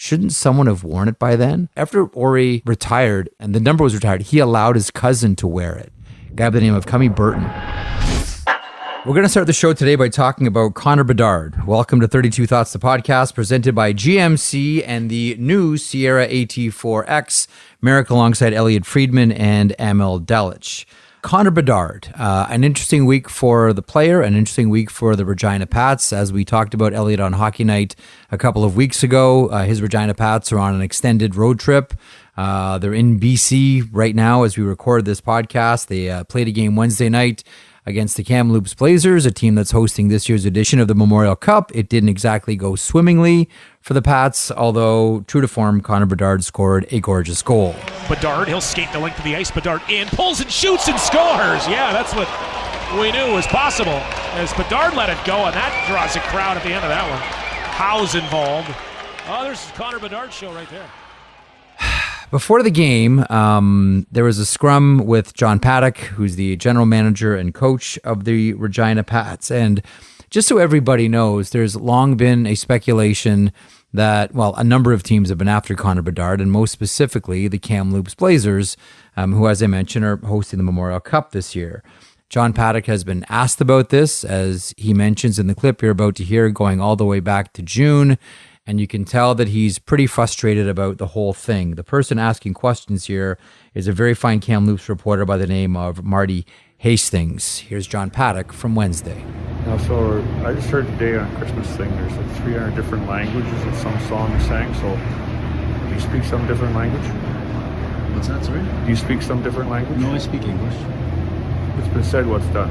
Shouldn't someone have worn it by then? After Ori retired and the number was retired, he allowed his cousin to wear it. A guy by the name of Cummy Burton. We're going to start the show today by talking about Connor Bedard. Welcome to 32 Thoughts, the podcast presented by GMC and the new Sierra AT4X, Marek alongside Elliotte, Friedman, and Amil Delic. Connor Bedard, an interesting week for the player, an interesting week for the Regina Pats. As we talked about Elliotte on Hockey Night a couple of weeks ago, his Regina Pats are on an extended road trip. They're in BC right now as we record this podcast. They played a game Wednesday night against the Kamloops Blazers, a team that's hosting this year's edition of the Memorial Cup. It didn't exactly go swimmingly for the Pats, although true to form, Connor Bedard scored a gorgeous goal. Bedard, he'll skate the length of the ice. Bedard in, pulls and shoots and scores. Yeah, that's what we knew was possible as Bedard let it go, and that draws a crowd at the end of that one. Howe's involved. Oh, there's Connor Bedard's show right there. Before the game, there was a scrum with John Paddock, who's the general manager and coach of the Regina Pats. And just so everybody knows, there's long been a speculation that, well, a number of teams have been after Connor Bedard, and most specifically the Kamloops Blazers, who, as I mentioned, are hosting the Memorial Cup this year. John Paddock has been asked about this, as he mentions in the clip you're about to hear, going all the way back to June. And you can tell that he's pretty frustrated about the whole thing. The person asking questions here is a very fine Kamloops reporter by the name of Marty Hastings. Here's John Paddock from Wednesday. Now, so I just heard today on Christmas thing, there's like 300 different languages that some song is sang. So do you speak some different language? What's that, sorry? Do you speak some different language? No, I speak English. It's been said what's done.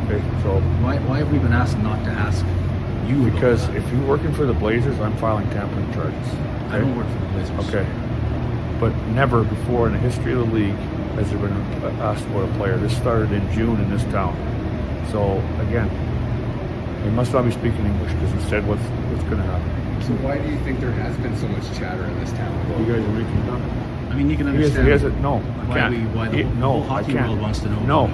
Okay, so Why have we been asked not to ask you? Because if you're working for the Blazers, I'm filing tampering charges. Okay? I don't work for the Blazers. Okay. But never before in the history of the league has there been asked about a player. This started in June in this town. So again, they must not be speaking English because instead what's going to happen. So why do you think there has been so much chatter in this town? You guys are making it up. I mean, you can understand He has a, no, why the whole hockey world wants to know. No,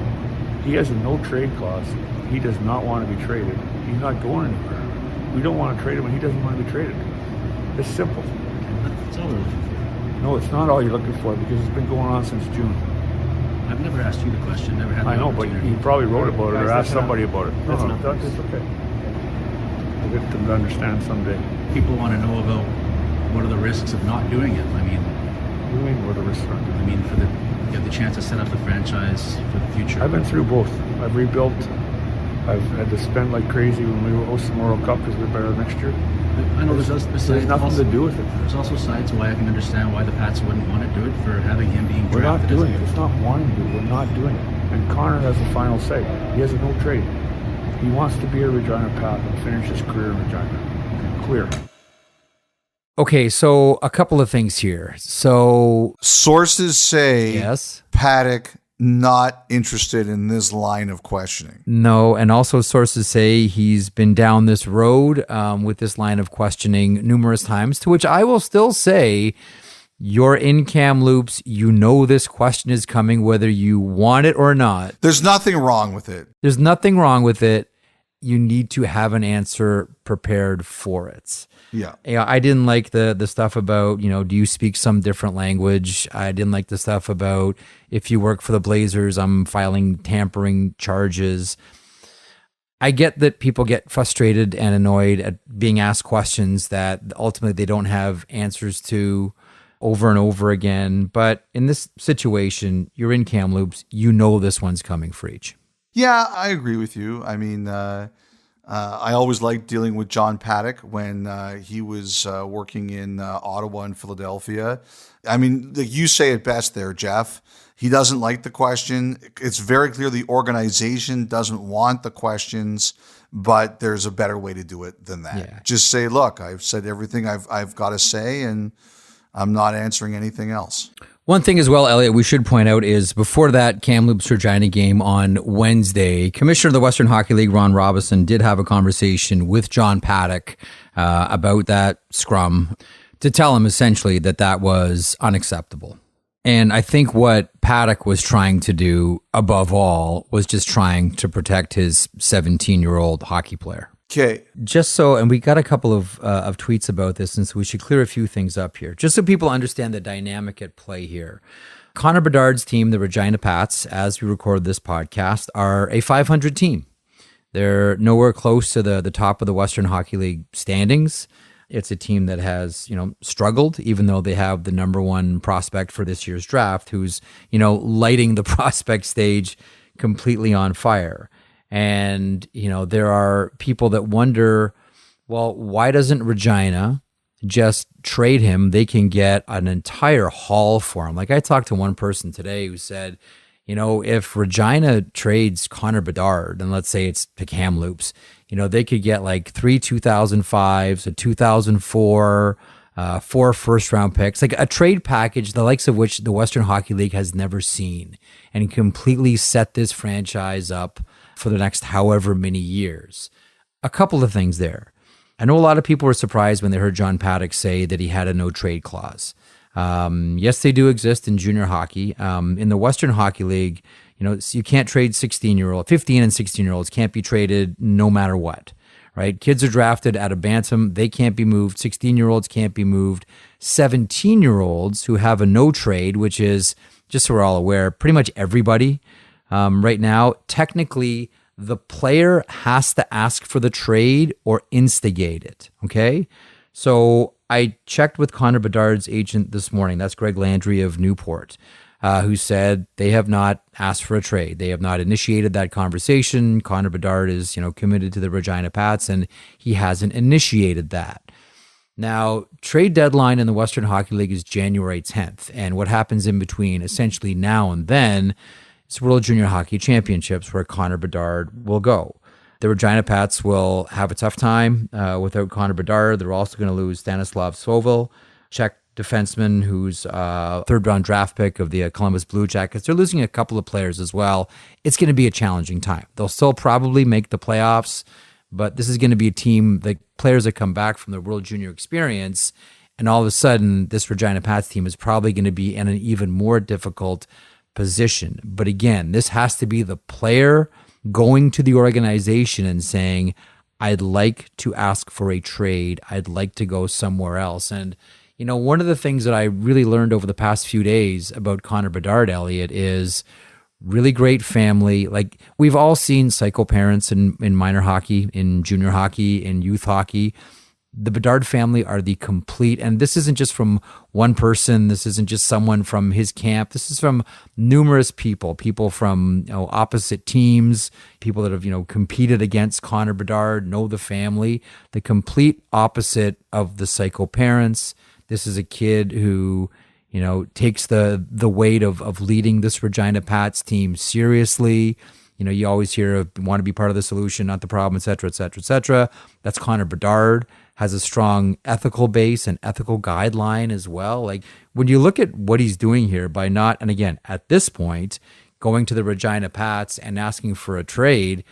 he has a no trade clause. He does not want to be traded. He's not going anywhere. We don't want to trade him, and he doesn't want to be traded. It's simple. That's all we're looking for. No, it's not all you're looking for because it's been going on since June. I've never asked you the question. Never had the I know, but opportunity. you probably wrote about it or asked somebody about it. That's No, not that's nice. okay. I'll get them to understand someday. People want to know about what are the risks of not doing it. I mean, What do you mean, what are the risks? you get the chance to set up the franchise for the future. I've been through both. I've rebuilt. I've had to spend like crazy when we were hosting the World Cup because we're better next year. I know there's nothing also, to do with it. There's also sides why I can understand why the Pats wouldn't want to do it for having him being We're not drafted. doing it. It's not wanting to. We're not doing it. And Connor has the final say. He has a no trade. He wants to be a Regina Pat and finish his career in Regina. Clear. Okay, so a couple of things here. So, Sources say yes, Paddock not interested in this line of questioning. no, and also sources say he's been down this road with this line of questioning numerous times, to which I will still say, you're in Kamloops, you know this question is coming whether you want it or not. There's nothing wrong with it. There's nothing wrong with it. You need to have an answer prepared for it. Yeah. Yeah, I didn't like the stuff about, do you speak some different language? I didn't like the stuff about if you work for the Blazers, I'm filing tampering charges. I get that people get frustrated and annoyed at being asked questions that ultimately they don't have answers to over and over again. But in this situation, you're in Kamloops, you know this one's coming for each. Yeah, I agree with you. I mean, I always liked dealing with John Paddock when he was working in Ottawa and Philadelphia. I mean, you say it best there, Jeff. He doesn't like the question. It's very clear the organization doesn't want the questions, but there's a better way to do it than that. Yeah. Just say, look, I've said everything I've got to say, and I'm not answering anything else. One thing as well, Elliotte, we should point out is before that Kamloops Regina game on Wednesday, Commissioner of the Western Hockey League, Ron Robison, did have a conversation with John Paddock about that scrum to tell him essentially that was unacceptable. And I think what Paddock was trying to do above all was just trying to protect his 17-year-old hockey player. Okay. Just so, and we got a couple of tweets about this, and so we should clear a few things up here, just so people understand the dynamic at play here. Connor Bedard's team, the Regina Pats, as we record this podcast, are a 500 team. They're nowhere close to the top of the Western Hockey League standings. It's a team that has, struggled, even though they have the number one prospect for this year's draft, who's, lighting the prospect stage completely on fire. And, there are people that wonder, well, why doesn't Regina just trade him? They can get an entire haul for him. Like, I talked to one person today who said, if Regina trades Connor Bedard, and let's say it's to Kamloops, they could get like 3 2005s, a 2004, 4 first-round picks, like a trade package, the likes of which the Western Hockey League has never seen, and completely set this franchise up for the next however many years. A couple of things there. I know a lot of people were surprised when they heard John Paddock say that he had a no-trade clause. Yes, they do exist in junior hockey. In the Western Hockey League, you can't trade 15 and 16-year-olds can't be traded no matter what, right? Kids are drafted out of bantam. They can't be moved. 16-year-olds can't be moved. 17-year-olds who have a no trade, which is, just so we're all aware, pretty much everybody right now. Technically, the player has to ask for the trade or instigate it, okay? So I checked with Connor Bedard's agent this morning. That's Greg Landry of Newport, who said they have not asked for a trade. They have not initiated that conversation. Connor Bedard is, committed to the Regina Pats, and he hasn't initiated that. Now, trade deadline in the Western Hockey League is January 10th, and what happens in between, essentially now and then, is World Junior Hockey Championships, where Connor Bedard will go. The Regina Pats will have a tough time without Connor Bedard. They're also going to lose Stanislav Svozil, Czech defenseman who's a third-round draft pick of the Columbus Blue Jackets. They're losing a couple of players as well. It's going to be a challenging time. They'll still probably make the playoffs, but this is going to be a team, the players that come back from the World Junior experience, and all of a sudden, this Regina Pats team is probably going to be in an even more difficult position. But again, this has to be the player going to the organization and saying, I'd like to ask for a trade. I'd like to go somewhere else. And, one of the things that I really learned over the past few days about Connor Bedard, Elliotte, is really great family. Like, we've all seen psycho parents in minor hockey, in junior hockey, in youth hockey. The Bedard family are the complete, and this isn't just from one person. This isn't just someone from his camp. This is from numerous people from opposite teams, people that have competed against Connor Bedard, know the family. The complete opposite of the psycho parents. This is a kid who takes the weight of leading this Regina Pats team seriously. You always hear want to be part of the solution, not the problem, et cetera, et cetera, et cetera. That's Connor Bedard. Has a strong ethical base and ethical guideline as well. Like, when you look at what he's doing here by not, and again, at this point, going to the Regina Pats and asking for a trade,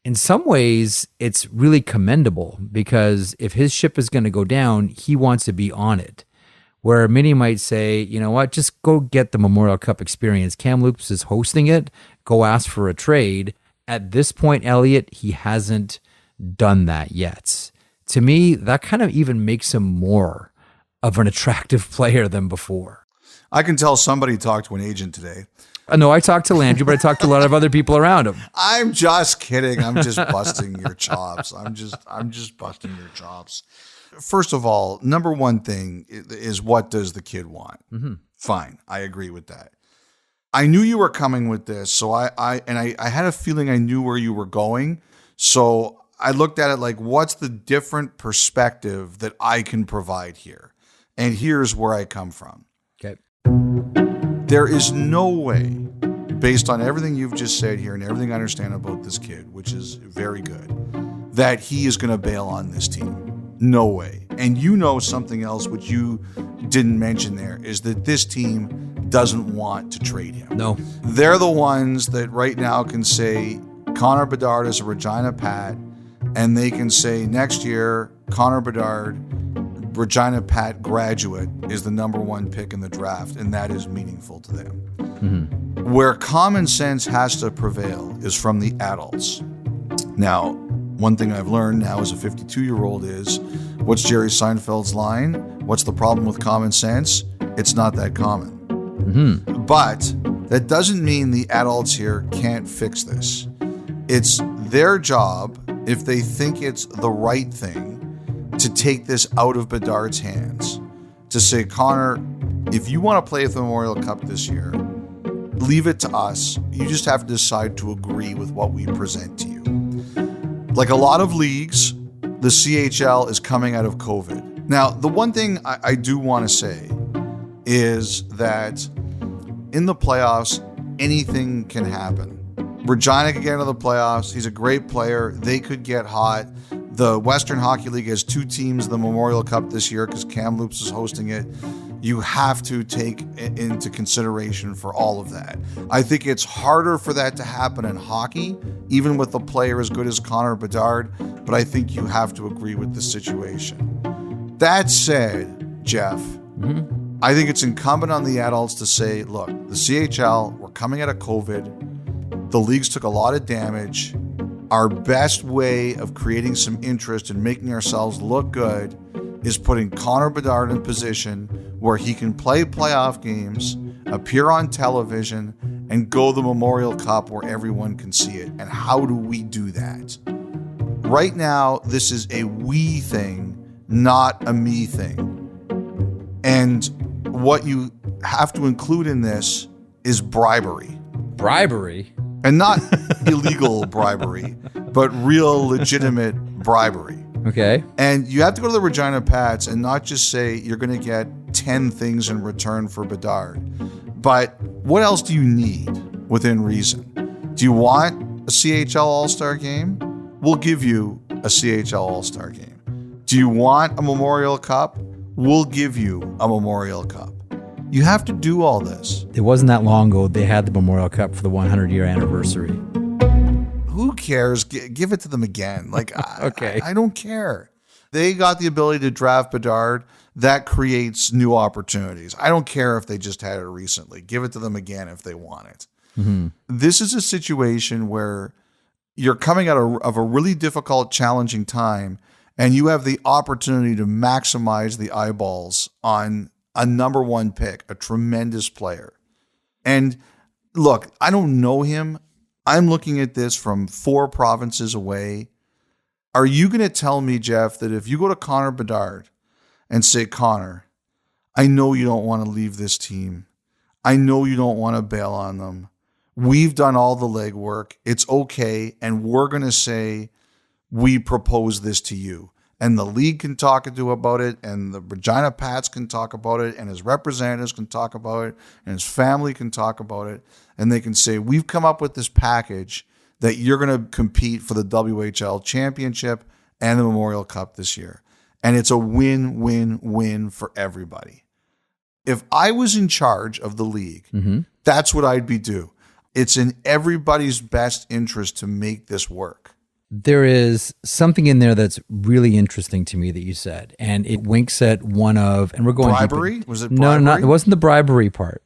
in some ways, it's really commendable, because if his ship is going to go down, he wants to be on it. Where many might say, you know what, just go get the Memorial Cup experience. Kamloops is hosting it. Go ask for a trade. At this point, Elliotte, he hasn't done that yet. To me, that kind of even makes him more of an attractive player than before. I can tell somebody talked to an agent today. No, I talked to Landry, but I talked to a lot of other people around him. I'm just kidding. I'm just busting your chops. I'm just busting your chops. First of all, number one thing is, what does the kid want? Mm-hmm. Fine. I agree with that. I knew you were coming with this, so I had a feeling I knew where you were going. So I looked at it like, what's the different perspective that I can provide here? And here's where I come from. Okay. There is no way, based on everything you've just said here and everything I understand about this kid, which is very good, that he is going to bail on this team. No way. And something else which you didn't mention there is that this team doesn't want to trade him. No. They're the ones that right now can say Connor Bedard is a Regina Pat, and they can say next year, Connor Bedard, Regina Pat graduate, is the number one pick in the draft, and that is meaningful to them. Mm-hmm. Where common sense has to prevail is from the adults. Now, One thing I've learned now as a 52-year-old is, what's Jerry Seinfeld's line? What's the problem with common sense? It's not that common. But that doesn't mean the adults here can't fix this. It's their job, if they think it's the right thing, to take this out of Bedard's hands. To say, Connor, if you want to play the Memorial Cup this year, leave it to us. You just have to decide to agree with what we present to you. Like a lot of leagues, the CHL is coming out of COVID. Now, the one thing I do want to say is that in the playoffs, anything can happen. Regina could get into the playoffs. He's a great player. They could get hot. The Western Hockey League has 2 teams in the Memorial Cup this year because Kamloops is hosting it. You have to take into consideration for all of that. I think it's harder for that to happen in hockey, even with a player as good as Connor Bedard, but I think you have to agree with the situation. That said, Jeff, I think it's incumbent on the adults to say, look, the CHL, we're coming out of COVID. The leagues took a lot of damage. Our best way of creating some interest and making ourselves look good is putting Connor Bedard in position where he can play playoff games, appear on television, and go the Memorial Cup where everyone can see it. And how do we do that? Right now, this is a we thing, not a me thing. And what you have to include in this is bribery. Bribery? And not illegal bribery, but real legitimate bribery. Okay. And you have to go to the Regina Pats and not just say you're going to get 10 things in return for Bedard. But what else do you need within reason? Do you want a CHL All-Star game? We'll give you a CHL All-Star game. Do you want a Memorial Cup? We'll give you a Memorial Cup. You have to do all this. It wasn't that long ago they had the Memorial Cup for the 100-year anniversary. Who cares? Give it to them again. Like, Okay. I don't care. They got the ability to draft Bedard. That creates new opportunities. I don't care if they just had it recently. Give it to them again if they want it. Mm-hmm. This is a situation where you're coming out of a really difficult, challenging time, and you have the opportunity to maximize the eyeballs on a number 1 pick, a tremendous player. And look, I don't know him. I'm looking at this from 4 provinces away. Are you going to tell me, Jeff, that if you go to Connor Bedard and say, Connor, I know you don't want to leave this team. I know you don't want to bail on them. We've done all the legwork. It's okay. And we're going to say, we propose this to you. And the league can talk to you about it, and the Regina Pats can talk about it, and his representatives can talk about it, and his family can talk about it, and they can say, we've come up with this package that you're going to compete for the WHL championship and the Memorial Cup this year. And it's a win-win-win for everybody. If I was in charge of the league, that's what I'd be doing. It's in everybody's best interest to make this work. There is something in there that's really interesting to me that you said, and it winks at one of, and we're going bribery? deep. Was it bribery? No, it wasn't the bribery part.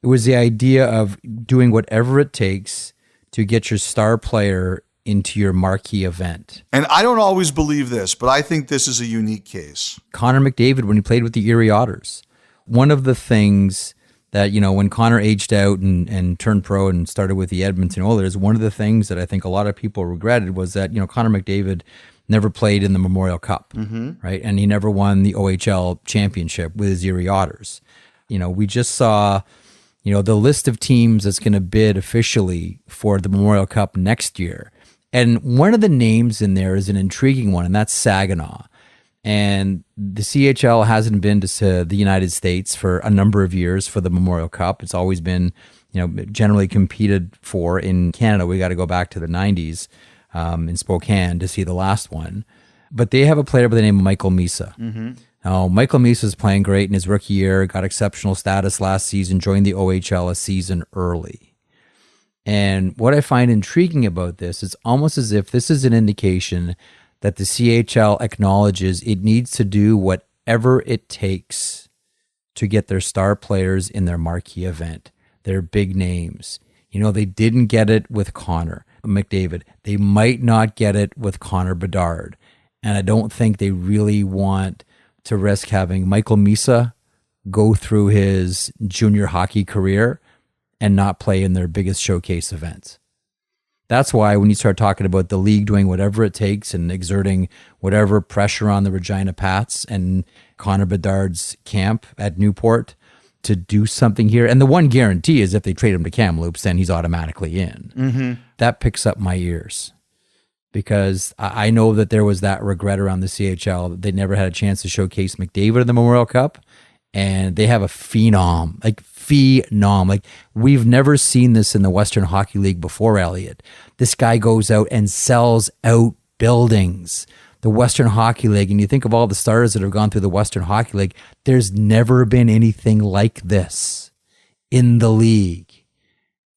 It was the idea of doing whatever it takes to get your star player into your marquee event. And I don't always believe this, but I think this is a unique case. Connor McDavid, when he played with the Erie Otters, one of the things that, when Connor aged out and turned pro and started with the Edmonton Oilers, one of the things that I think a lot of people regretted was that, Connor McDavid never played in the Memorial Cup, right? And he never won the OHL championship with his Erie Otters. We just saw, the list of teams that's going to bid officially for the Memorial Cup next year. And one of the names in there is an intriguing one, and that's Saginaw. And the CHL hasn't been to the United States for a number of years for the Memorial Cup. It's always been, generally competed for in Canada. We got to go back to the 90s in Spokane to see the last one. But they have a player by the name of Michael Misa. Now, Michael Misa is playing great in his rookie year, got exceptional status last season, joined the OHL a season early. And what I find intriguing about this is almost as if this is an indication that the CHL acknowledges it needs to do whatever it takes to get their star players in their marquee event, their big names. They didn't get it with Connor. McDavid. They might not get it with Connor Bedard. And I don't think they really want to risk having Michael Misa go through his junior hockey career and not play in their biggest showcase events. That's why when you start talking about the league doing whatever it takes and exerting whatever pressure on the Regina Pats and Connor Bedard's camp at Newport to do something here. And the one guarantee is if they trade him to Kamloops, then he's automatically in. Mm-hmm. That picks up my ears because I know that there was that regret around the CHL that they never had a chance to showcase McDavid in the Memorial Cup. And they have a phenom. Like we've never seen this in the Western Hockey League before, Elliotte. This guy goes out and sells out buildings. The Western Hockey League, and you think of all the stars that have gone through the Western Hockey League, there's never been anything like this in the league.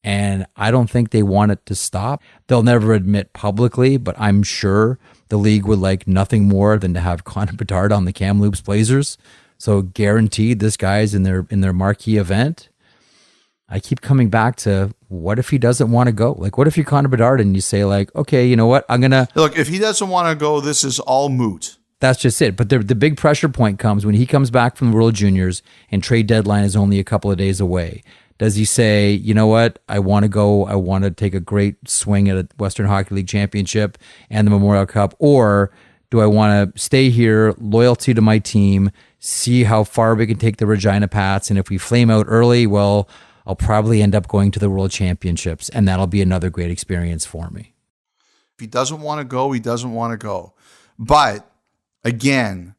And I don't think they want it to stop. They'll never admit publicly, but I'm sure the league would like nothing more than to have Connor Bedard on the Kamloops Blazers. So guaranteed this guy's in their marquee event. I keep coming back to what if he doesn't want to go? Like, what if you're Connor Bedard and you say like, okay, you know what? Look, if he doesn't want to go, this is all moot. That's just it. But the big pressure point comes when he comes back from the World Juniors and trade deadline is only a couple of days away. Does he say, you know what? I want to go. I want to take a great swing at a Western Hockey League championship and the Memorial Cup. Or do I want to stay here, loyalty to my team, see how far we can take the Regina Pats. And if we flame out early, well, I'll probably end up going to the World Championships. And that'll be another great experience for me. If he doesn't want to go, he doesn't want to go. But again,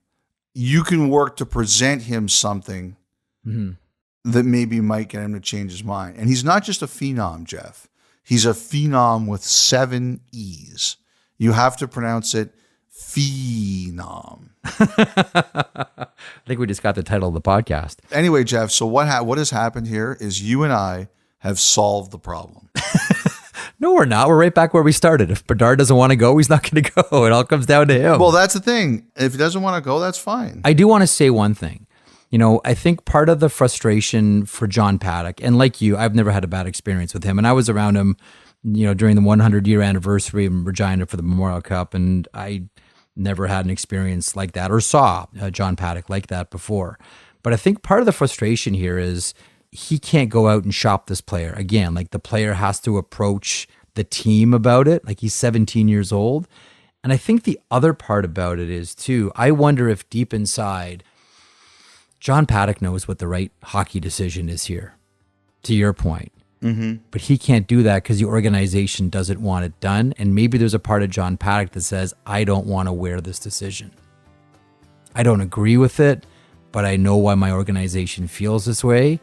you can work to present him something that maybe might get him to change his mind. And he's not just a phenom, Jeff. He's a phenom with 7 E's. You have to pronounce it phenom. I think we just got the title of the podcast. Anyway, Jeff, so what has happened here is you and I have solved the problem. No, we're not. We're right back where we started. If Bedard doesn't want to go, he's not going to go. It all comes down to him. Well, that's the thing. If he doesn't want to go, that's fine. I do want to say one thing. You know, I think part of the frustration for John Paddock, and like you, I've never had a bad experience with him. And I was around him, you know, during the 100-year anniversary in Regina for the Memorial Cup, and I never had an experience like that or saw John Paddock like that before. But I think part of the frustration here is he can't go out and shop this player. Again, like the player has to approach the team about it. Like he's 17 years old. And I think the other part about it is too, I wonder if deep inside, John Paddock knows what the right hockey decision is here, to your point. Mm-hmm. But he can't do that because the organization doesn't want it done. And maybe there's a part of John Paddock that says, I don't want to wear this decision. I don't agree with it, but I know why my organization feels this way.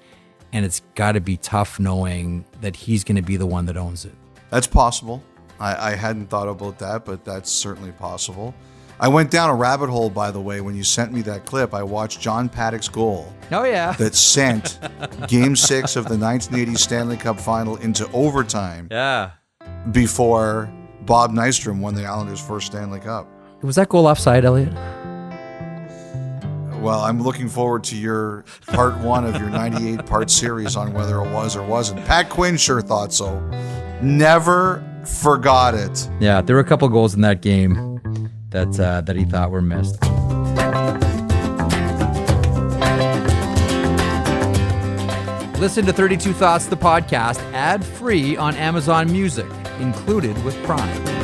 And it's got to be tough knowing that he's going to be the one that owns it. That's possible. I hadn't thought about that, but that's certainly possible. I went down a rabbit hole, by the way, when you sent me that clip. I watched John Paddock's goal. Oh, yeah. That sent Game 6 of the 1980 Stanley Cup Final into overtime. Yeah. Before Bob Nystrom won the Islanders' first Stanley Cup. Was that goal offside, Elliotte? Well, I'm looking forward to your part 1 of your 98-part series on whether it was or wasn't. Pat Quinn sure thought so. Never forgot it. Yeah, there were a couple goals in that game that he thought were missed. Listen to 32 Thoughts, the podcast, ad-free on Amazon Music, included with Prime.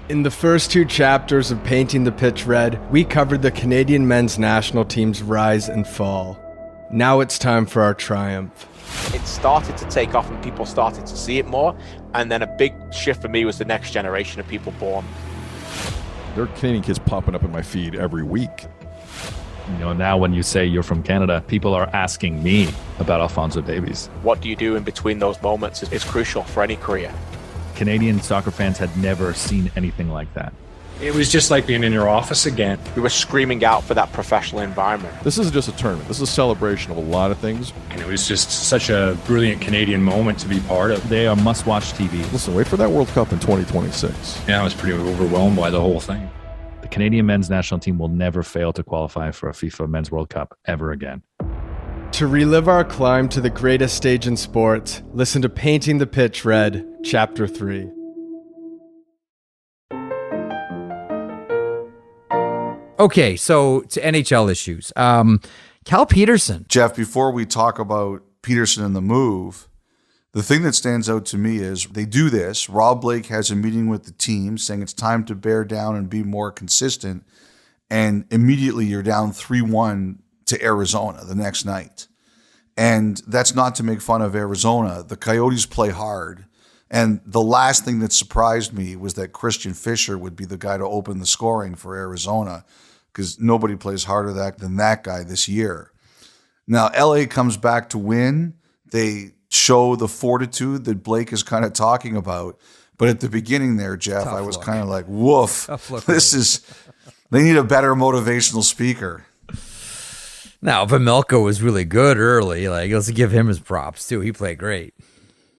In the first 2 chapters of Painting the Pitch Red, we covered the Canadian men's national team's rise and fall. Now it's time for our triumph. It started to take off and people started to see it more. And then a big shift for me was the next generation of people born. There are Canadian kids popping up in my feed every week. You know, now when you say you're from Canada, people are asking me about Alphonso Davies. What do you do in between those moments is crucial for any career. Canadian soccer fans had never seen anything like that. It was just like being in your office again. We were screaming out for that professional environment. This isn't just a tournament. This is a celebration of a lot of things. And it was just such a brilliant Canadian moment to be part of. They are must-watch TV. Listen, wait for that World Cup in 2026. Yeah, I was pretty overwhelmed by the whole thing. The Canadian men's national team will never fail to qualify for a FIFA Men's World Cup ever again. To relive our climb to the greatest stage in sports, listen to Painting the Pitch Red, Chapter 3. Okay, so to NHL issues. Cal Petersen. Jeff, before we talk about Petersen and the move, the thing that stands out to me is they do this. Rob Blake has a meeting with the team saying it's time to bear down and be more consistent. And immediately you're down 3-1 to Arizona the next night. And that's not to make fun of Arizona. The Coyotes play hard. And the last thing that surprised me was that Christian Fischer would be the guy to open the scoring for Arizona, because nobody plays harder than that guy this year. Now, LA comes back to win. They show the fortitude that Blake is kind of talking about. But at the beginning there, Jeff, I was kind of like, woof, they need a better motivational speaker. Now, Vejmelka was really good early. Let's give him his props, too. He played great.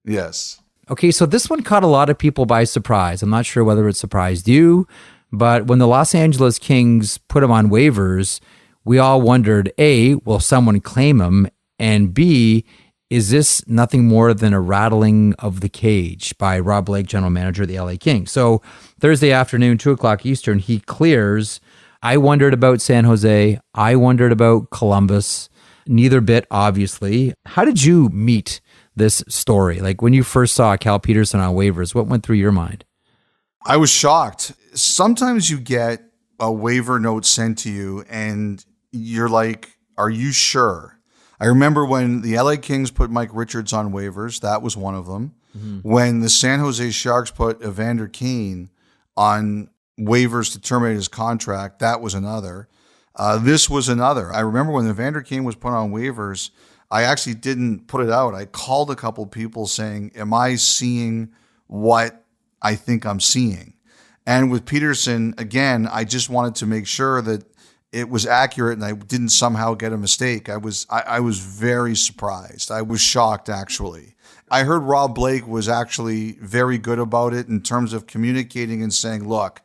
Yes. Okay, so this one caught a lot of people by surprise. I'm not sure whether it surprised you, but when the Los Angeles Kings put him on waivers, we all wondered, A, will someone claim him? And B, is this nothing more than a rattling of the cage by Rob Blake, general manager of the LA Kings? So Thursday afternoon, 2 o'clock Eastern, he clears. I wondered about San Jose. I wondered about Columbus. Neither bit, obviously. How did you meet this story? When you first saw Cal Petersen on waivers, what went through your mind? I was shocked. Sometimes you get a waiver note sent to you and you're like, are you sure? I remember when the LA Kings put Mike Richards on waivers, that was one of them. Mm-hmm. When the San Jose Sharks put Evander Kane on waivers to terminate his contract, that was another. This was another. I remember when Evander Kane was put on waivers, I actually didn't put it out. I called a couple people saying, am I seeing what I think I'm seeing? And with Petersen, again, I just wanted to make sure that it was accurate and I didn't somehow get a mistake. I was very surprised. I was shocked, actually. I heard Rob Blake was actually very good about it in terms of communicating and saying, look,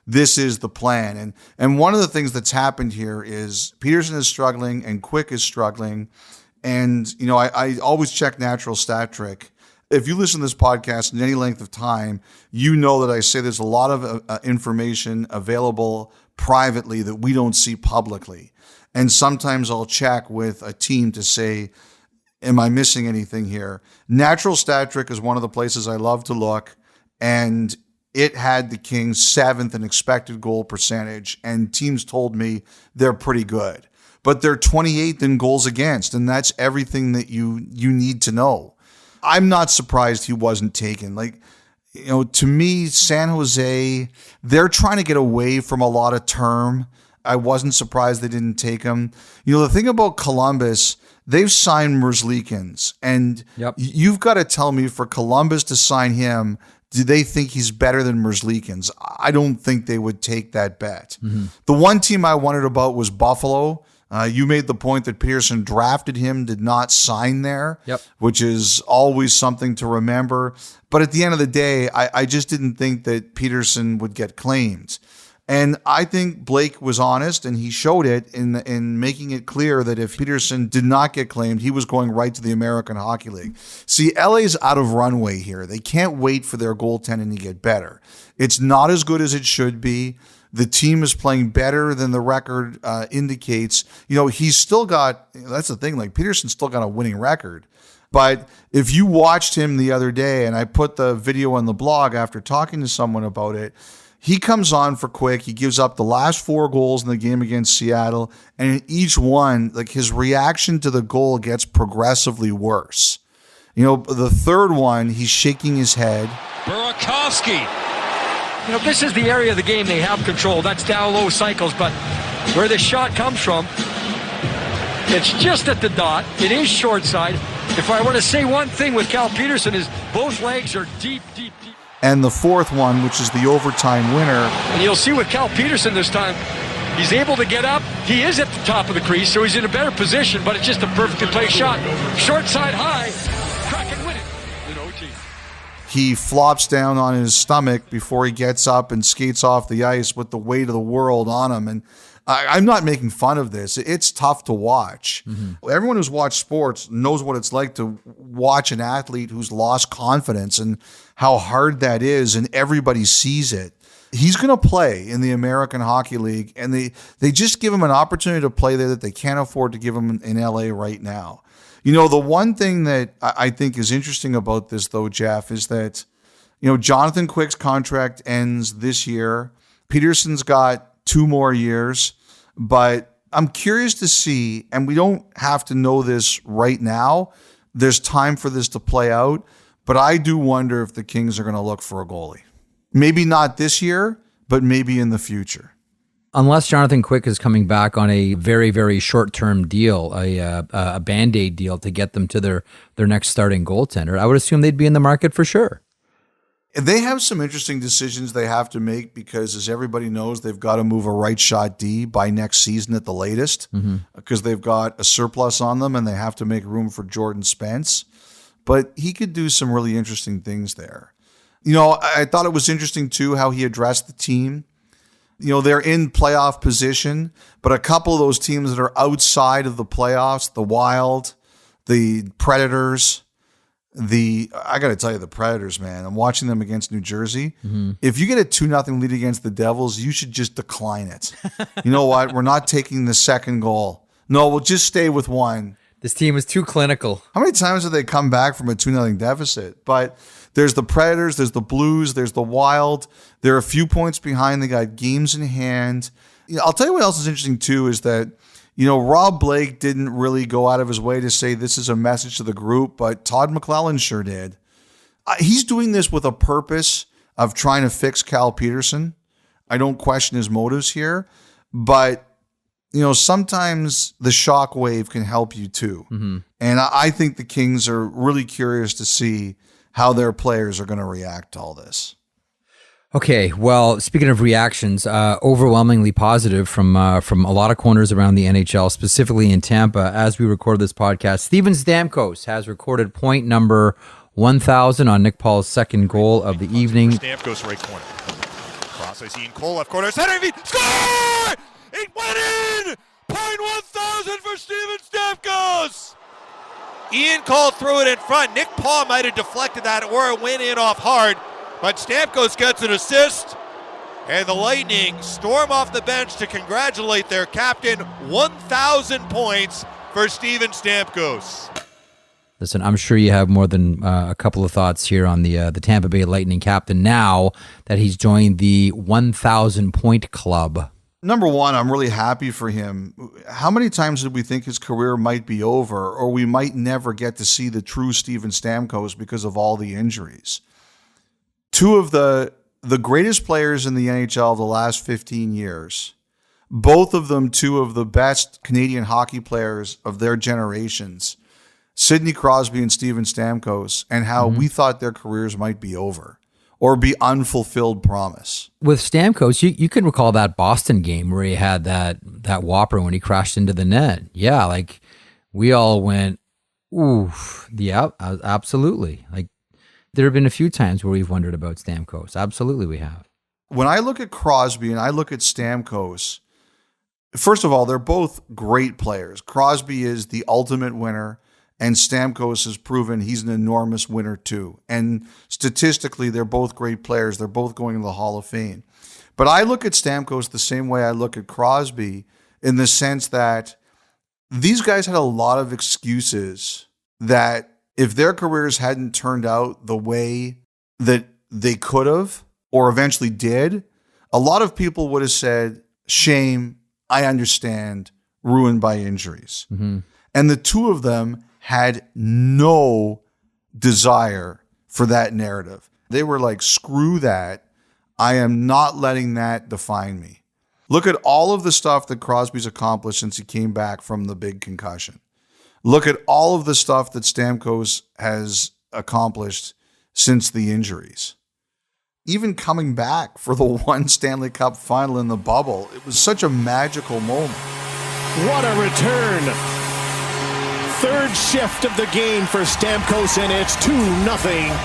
this is the plan. And one of the things that's happened here is Petersen is struggling and Quick is struggling. And, I always check Natural Stat Trick. If you listen to this podcast in any length of time, you know that I say there's a lot of information available privately that we don't see publicly. And sometimes I'll check with a team to say, am I missing anything here? Natural Stat Trick is one of the places I love to look. And it had the Kings 7th in expected goal percentage. And teams told me they're pretty good. But they're 28th in goals against, and that's everything that you need to know. I'm not surprised he wasn't taken. To me, San Jose, they're trying to get away from a lot of term. I wasn't surprised they didn't take him. The thing about Columbus, they've signed Merzlikins, and you've got to tell me, for Columbus to sign him, do they think he's better than Merzlikins? I don't think they would take that bet. Mm-hmm. The one team I wondered about was Buffalo. You made the point that Petersen drafted him, did not sign there, which is always something to remember. But at the end of the day, I just didn't think that Petersen would get claimed. And I think Blake was honest, and he showed it in making it clear that if Petersen did not get claimed, he was going right to the American Hockey League. See, LA's out of runway here. They can't wait for their goaltending to get better. It's not as good as it should be. The team is playing better than the record indicates. He's still got, that's the thing, Petersen's still got a winning record. But if you watched him the other day, and I put the video on the blog after talking to someone about it, he comes on for Quick. He gives up the last 4 goals in the game against Seattle. And in each one, his reaction to the goal gets progressively worse. The third one, he's shaking his head. Burakovsky. This is the area of the game they have control. That's down low cycles, but where the shot comes from, it's just at the dot. It is short side. If I were to say one thing with Cal Petersen is both legs are deep, deep, deep. And the fourth one, which is the overtime winner. And you'll see with Cal Petersen this time, he's able to get up. He is at the top of the crease, so he's in a better position, but it's just a perfectly placed shot. Short side high, crack and win it in OT. He flops down on his stomach before he gets up and skates off the ice with the weight of the world on him. And I'm not making fun of this. It's tough to watch. Everyone who's watched sports knows what it's like to watch an athlete who's lost confidence and how hard that is, and everybody sees it. He's going to play in the American Hockey League, and they just give him an opportunity to play there that they can't afford to give him in LA right now. You know, the one thing that I think is interesting about this, though, Jeff, is that, you know, Jonathan Quick's contract ends this year. Petersen's got 2 more years, but I'm curious to see, and we don't have to know this right now. There's time for this to play out, but I do wonder if the Kings are going to look for a goalie. Maybe not this year, but maybe in the future. Unless Jonathan Quick is coming back on a very, very short-term deal, a Band-Aid deal to get them to their next starting goaltender, I would assume they'd be in the market for sure. They have some interesting decisions they have to make because, as everybody knows, they've got to move a right shot D by next season at the latest because they've got a surplus on them and they have to make room for Jordan Spence. But he could do some really interesting things there. You know, I thought it was interesting, too, how he addressed the team. You know, they're in playoff position, but a couple of those teams that are outside of the playoffs, the Wild, the Predators, I got to tell you, the Predators, man, I'm watching them against New Jersey. If you get a 2-0 lead against the Devils, you should just decline it. You know what? We're not taking the second goal. No, we'll just stay with one. This team is too clinical. How many times have they come back from a 2-0 deficit? But there's the Predators, there's the Blues, there's the Wild. They're a few points behind. They got games in hand. You know, I'll tell you what else is interesting, too, is that, you know, Rob Blake didn't really go out of his way to say this is a message to the group, but Todd McLellan sure did. He's doing this with a purpose of trying to fix Cal Petersen. I don't question his motives here, but, you know, sometimes the shock wave can help you, too. And I think the Kings are really curious to see how their players are going to react to all this. Okay, well, speaking of reactions, overwhelmingly positive from a lot of corners around the NHL, specifically in Tampa. As we record this podcast, Steven Stamkos has recorded point number 1,000 on Nick Paul's second goal of the evening. Stamkos right corner. Cross ice, Ian Cole left corner. Center feet. Score! It went in! Point 1,000 for Steven Stamkos! Ian Cole threw it in front. Nick Paul might have deflected that or it went in off hard. But Stamkos gets an assist, and the Lightning storm off the bench to congratulate their captain. 1,000 points for Steven Stamkos. Listen, I'm sure you have more than a couple of thoughts here on the Tampa Bay Lightning captain now that he's joined the 1,000-point club. Number one, I'm really happy for him. How many times did we think his career might be over or we might never get to see the true Steven Stamkos because of all the injuries? 2 of the greatest players in the NHL the last 15 years, both of them 2 of the best Canadian hockey players of their generations, Sidney Crosby and Steven Stamkos, and how we thought their careers might be over or be unfulfilled promise. With Stamkos, you can recall that Boston game where he had that whopper when he crashed into the net. Yeah, like we all went, ooh, yeah, absolutely. Like, there have been a few times where we've wondered about Stamkos. Absolutely, we have. When I look at Crosby and I look at Stamkos, first of all, they're both great players. Crosby is the ultimate winner, and Stamkos has proven he's an enormous winner too. And statistically, they're both great players. They're both going to the Hall of Fame. But I look at Stamkos the same way I look at Crosby in the sense that these guys had a lot of excuses that if their careers hadn't turned out the way that they could have or eventually did, a lot of people would have said, shame, I understand, ruined by injuries. And the 2 of them had no desire for that narrative. They were like, screw that. I am not letting that define me. Look at all of the stuff that Crosby's accomplished since he came back from the big concussion. Look at all of the stuff that Stamkos has accomplished since the injuries. Even coming back for the 1 Stanley Cup final in the bubble, it was such a magical moment. What a return third shift of the game for Stamkos, and it's 2-0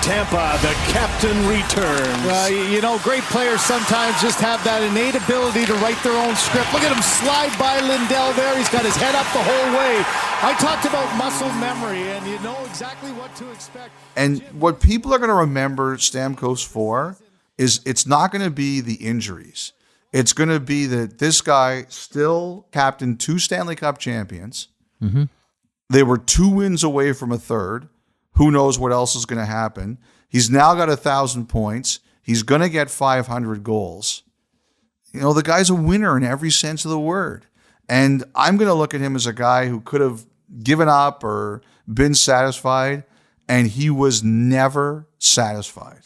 Tampa. The captain returns. Great players sometimes just have that innate ability to write their own script. Look at him slide by Lindell there. He's got his head up the whole way. I talked about muscle memory, and you know exactly what to expect. And what people are going to remember Stamkos for is it's not going to be the injuries. It's going to be that this guy still captained 2 Stanley Cup champions. Mm-hmm. They were 2 wins away from a third. Who knows what else is going to happen? He's now got 1,000 points. He's going to get 500 goals. The guy's a winner in every sense of the word. And I'm going to look at him as a guy who could have given up or been satisfied, and he was never satisfied.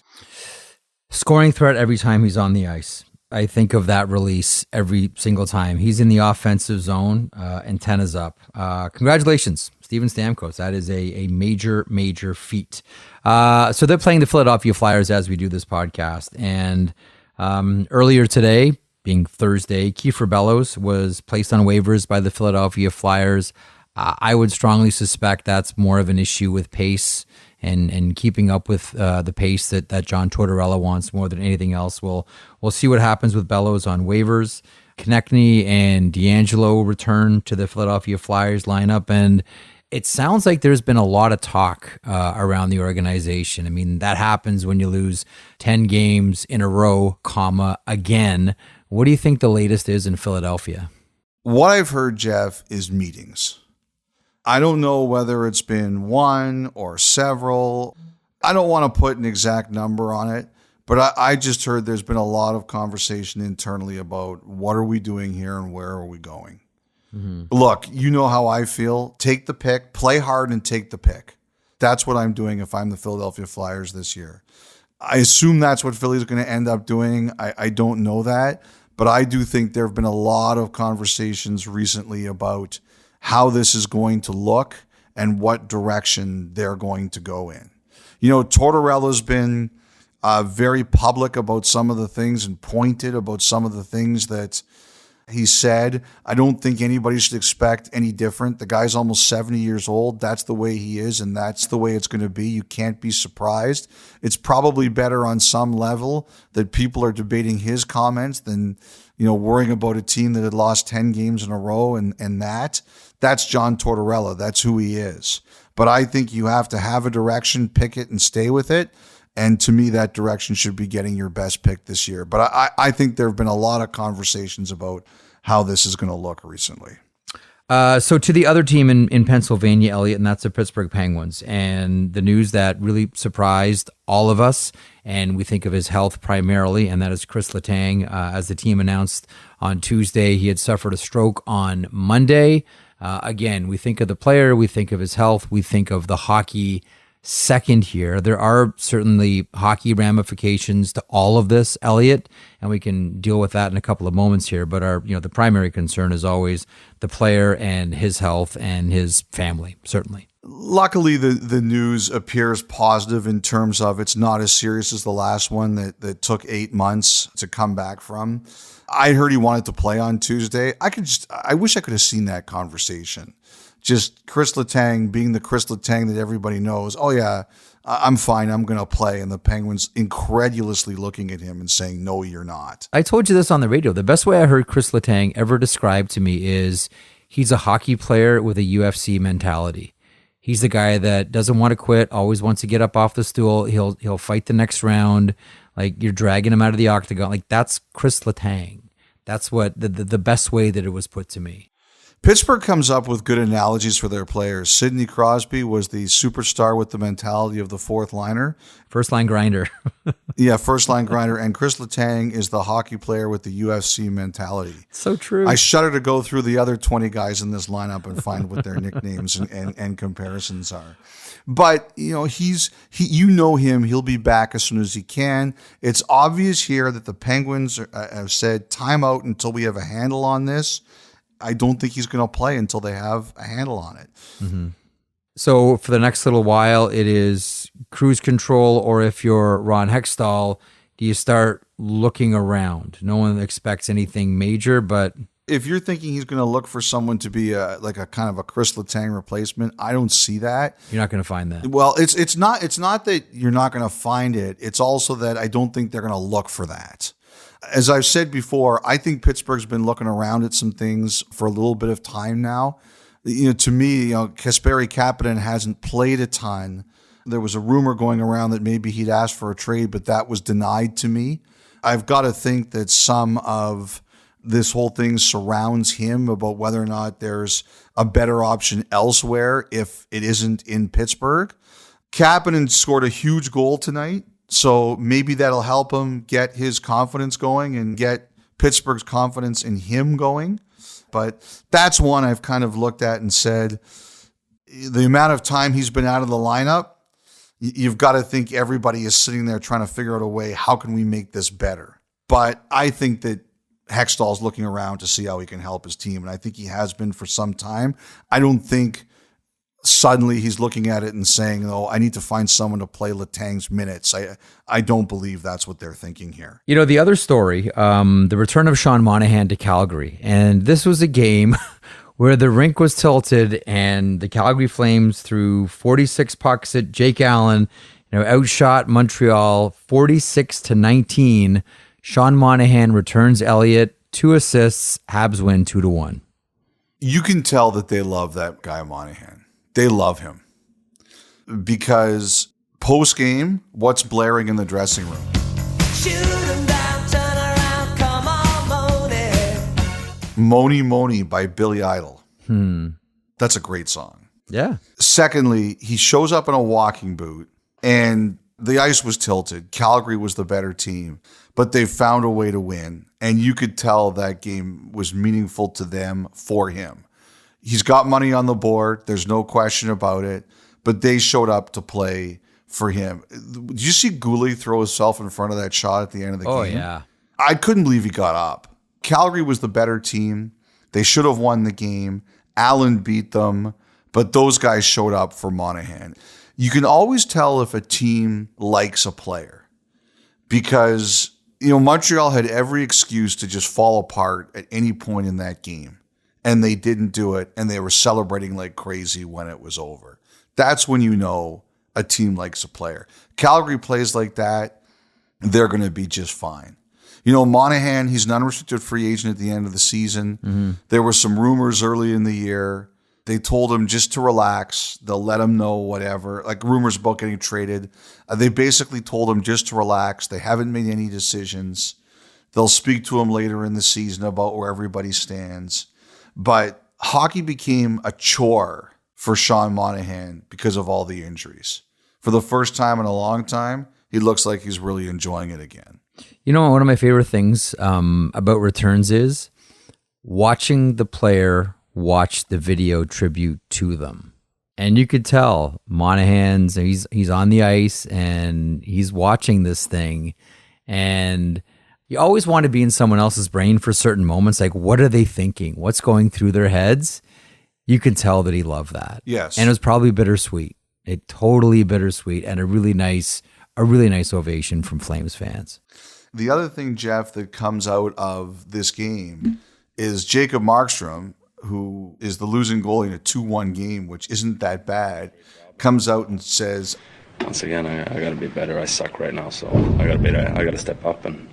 Scoring threat every time he's on the ice. I think of that release every single time. He's in the offensive zone, antennas up. Congratulations, Steven Stamkos. That is a major, major feat. So they're playing the Philadelphia Flyers as we do this podcast. And earlier today, being Thursday, Kiefer Bellows was placed on waivers by the Philadelphia Flyers. I would strongly suspect that's more of an issue with pace and keeping up with the pace that John Tortorella wants more than anything else. We'll see what happens with Bellows on waivers. Konechny and D'Angelo return to the Philadelphia Flyers lineup, and it sounds like there's been a lot of talk around the organization. I mean, that happens when you lose 10 games in a row, again. What do you think the latest is in Philadelphia? What I've heard, Jeff, is meetings. I don't know whether it's been one or several. I don't want to put an exact number on it, but I just heard there's been a lot of conversation internally about what are we doing here and where are we going. Mm-hmm. Look, you know how I feel. Take the pick, play hard and take the pick. That's what I'm doing if I'm the Philadelphia Flyers this year. I assume that's what Philly's going to end up doing. I don't know that, but I do think there have been a lot of conversations recently about how this is going to look and what direction they're going to go in. Tortorella's been very public about some of the things and pointed about some of the things that he said. I don't think anybody should expect any different. The guy's almost 70 years old. That's the way he is, and that's the way it's going to be. You can't be surprised. It's probably better on some level that people are debating his comments than worrying about a team that had lost 10 games in a row and that's John Tortorella. That's who he is. But I think you have to have a direction, pick it, and stay with it. And to me, that direction should be getting your best pick this year. But I think there have been a lot of conversations about how this is going to look recently. So to the other team in Pennsylvania, Elliotte, and that's the Pittsburgh Penguins. And the news that really surprised all of us, and we think of his health primarily, and that is Kris Letang. As the team announced on Tuesday, he had suffered a stroke on Monday. Again, we think of the player, we think of his health, we think of the hockey second here. There are certainly hockey ramifications to all of this, Elliotte, and we can deal with that in a couple of moments here. But the primary concern is always the player and his health and his family, certainly. Luckily, the news appears positive in terms of it's not as serious as the last one that took 8 months to come back from. I heard he wanted to play on Tuesday. I wish I could have seen that conversation. Just Kris Letang being the Kris Letang that everybody knows. Oh yeah, I'm fine. I'm going to play. And the Penguins incredulously looking at him and saying, no, you're not. I told you this on the radio. The best way I heard Kris Letang ever described to me is he's a hockey player with a UFC mentality. He's the guy that doesn't want to quit, always wants to get up off the stool. He'll fight the next round. Like you're dragging him out of the octagon. Like that's Kris Letang. That's what the best way that it was put to me. Pittsburgh comes up with good analogies for their players. Sidney Crosby was the superstar with the mentality of the fourth liner. First line grinder. Yeah, first line grinder. And Kris Letang is the hockey player with the UFC mentality. So true. I shudder to go through the other 20 guys in this lineup and find what their nicknames and comparisons are. But, you know him. He'll be back as soon as he can. It's obvious here that the Penguins have said timeout until we have a handle on this. I don't think he's going to play until they have a handle on it. Mm-hmm. So for the next little while, it is cruise control, or if you're Ron Hextall, do you start looking around? No one expects anything major, but if you're thinking he's going to look for someone to be a kind of a Kris Letang replacement, I don't see that. You're not going to find that. Well, it's not that you're not going to find it. It's also that I don't think they're going to look for that. As I've said before, I think Pittsburgh's been looking around at some things for a little bit of time now. To me, Kasperi Kapanen hasn't played a ton. There was a rumor going around that maybe he'd asked for a trade, but that was denied to me. I've got to think that some of this whole thing surrounds him about whether or not there's a better option elsewhere if it isn't in Pittsburgh. Kapanen scored a huge goal tonight, so maybe that'll help him get his confidence going and get Pittsburgh's confidence in him going. But that's one I've kind of looked at and said, the amount of time he's been out of the lineup, you've got to think everybody is sitting there trying to figure out a way, how can we make this better? But I think that Hextall's looking around to see how he can help his team, and I think he has been for some time. I don't think suddenly he's looking at it and saying, oh, I need to find someone to play Letang's minutes. I don't believe that's what they're thinking here. The other story, the return of Sean Monahan to Calgary. And this was a game where the rink was tilted and the Calgary Flames threw 46 pucks at Jake Allen, outshot Montreal 46-19. Sean Monahan returns Elliotte, 2 assists, Habs win 2-1. You can tell that they love that guy Monahan. They love him. Because post-game, what's blaring in the dressing room? Shoot him down, turn around, come on, Moni Moni by Billy Idol. That's a great song. Yeah. Secondly, he shows up in a walking boot and the ice was tilted. Calgary was the better team, but they found a way to win. And you could tell that game was meaningful to them for him. He's got money on the board. There's no question about it, but they showed up to play for him. Did you see Gouli throw himself in front of that shot at the end of the game? Oh, yeah. I couldn't believe he got up. Calgary was the better team. They should have won the game. Allen beat them, but those guys showed up for Monahan. You can always tell if a team likes a player because, Montreal had every excuse to just fall apart at any point in that game, and they didn't do it, and they were celebrating like crazy when it was over. That's when you know a team likes a player. Calgary plays like that, they're going to be just fine. Monahan, he's an unrestricted free agent at the end of the season. Mm-hmm. There were some rumors early in the year. They told him just to relax. They'll let him know whatever, like rumors about getting traded. They basically told him just to relax. They haven't made any decisions. They'll speak to him later in the season about where everybody stands. But hockey became a chore for Sean Monahan because of all the injuries. For the first time in a long time, he looks like he's really enjoying it again. One of my favorite things about returns is watching the player watch the video tribute to them. And you could tell Monahan's, he's on the ice and he's watching this thing. And you always want to be in someone else's brain for certain moments. Like, what are they thinking? What's going through their heads? You can tell that he loved that. Yes. And it was probably bittersweet. Totally bittersweet, and a really nice ovation from Flames fans. The other thing, Jeff, that comes out of this game is Jacob Markstrom, who is the losing goalie in a 2-1 game, which isn't that bad, comes out and says, once again, I got to be better. I suck right now, so I got to step up, and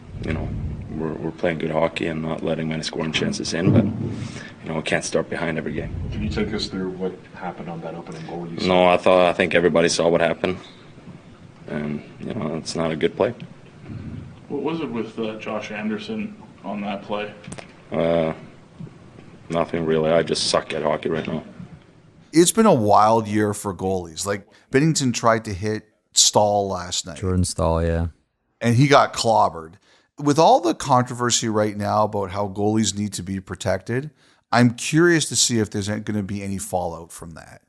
we're playing good hockey and not letting many scoring chances in, but we can't start behind every game. Can you take us through what happened on that opening goal? No, I think everybody saw what happened, and it's not a good play. What was it with Josh Anderson on that play? Nothing really. I just suck at hockey right now. It's been a wild year for goalies. Like, Binnington tried to hit Stahl last night. Jordan Stahl, yeah. And he got clobbered. With all the controversy right now about how goalies need to be protected, I'm curious to see if there's going to be any fallout from that.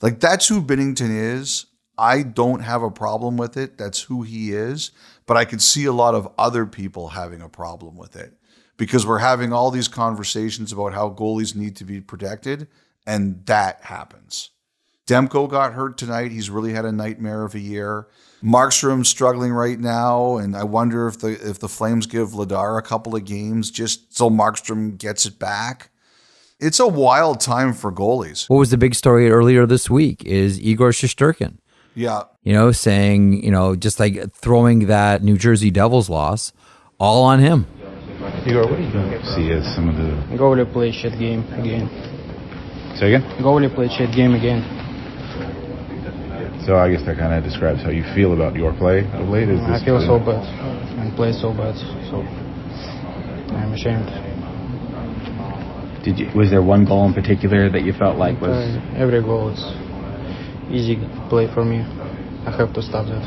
Like, that's who Binnington is. I don't have a problem with it. That's who he is. But I could see a lot of other people having a problem with it because we're having all these conversations about how goalies need to be protected, and that happens. Demko got hurt tonight. He's really had a nightmare of a year. Markstrom's struggling right now, and I wonder if the Flames give Vladar a couple of games just so Markstrom gets it back. It's a wild time for goalies. What was the big story earlier this week is Igor Shesterkin. Yeah. Saying, just like throwing that New Jersey Devils loss all on him. Igor, what do you see as some of the... Goalie played shit game again. Say again? Goalie played shit game again. So I guess that kind of describes how you feel about your play of late. I feel so bad and play so bad, so I'm ashamed. Was there one goal in particular that you felt like was... Every goal is easy play for me. I have to stop that.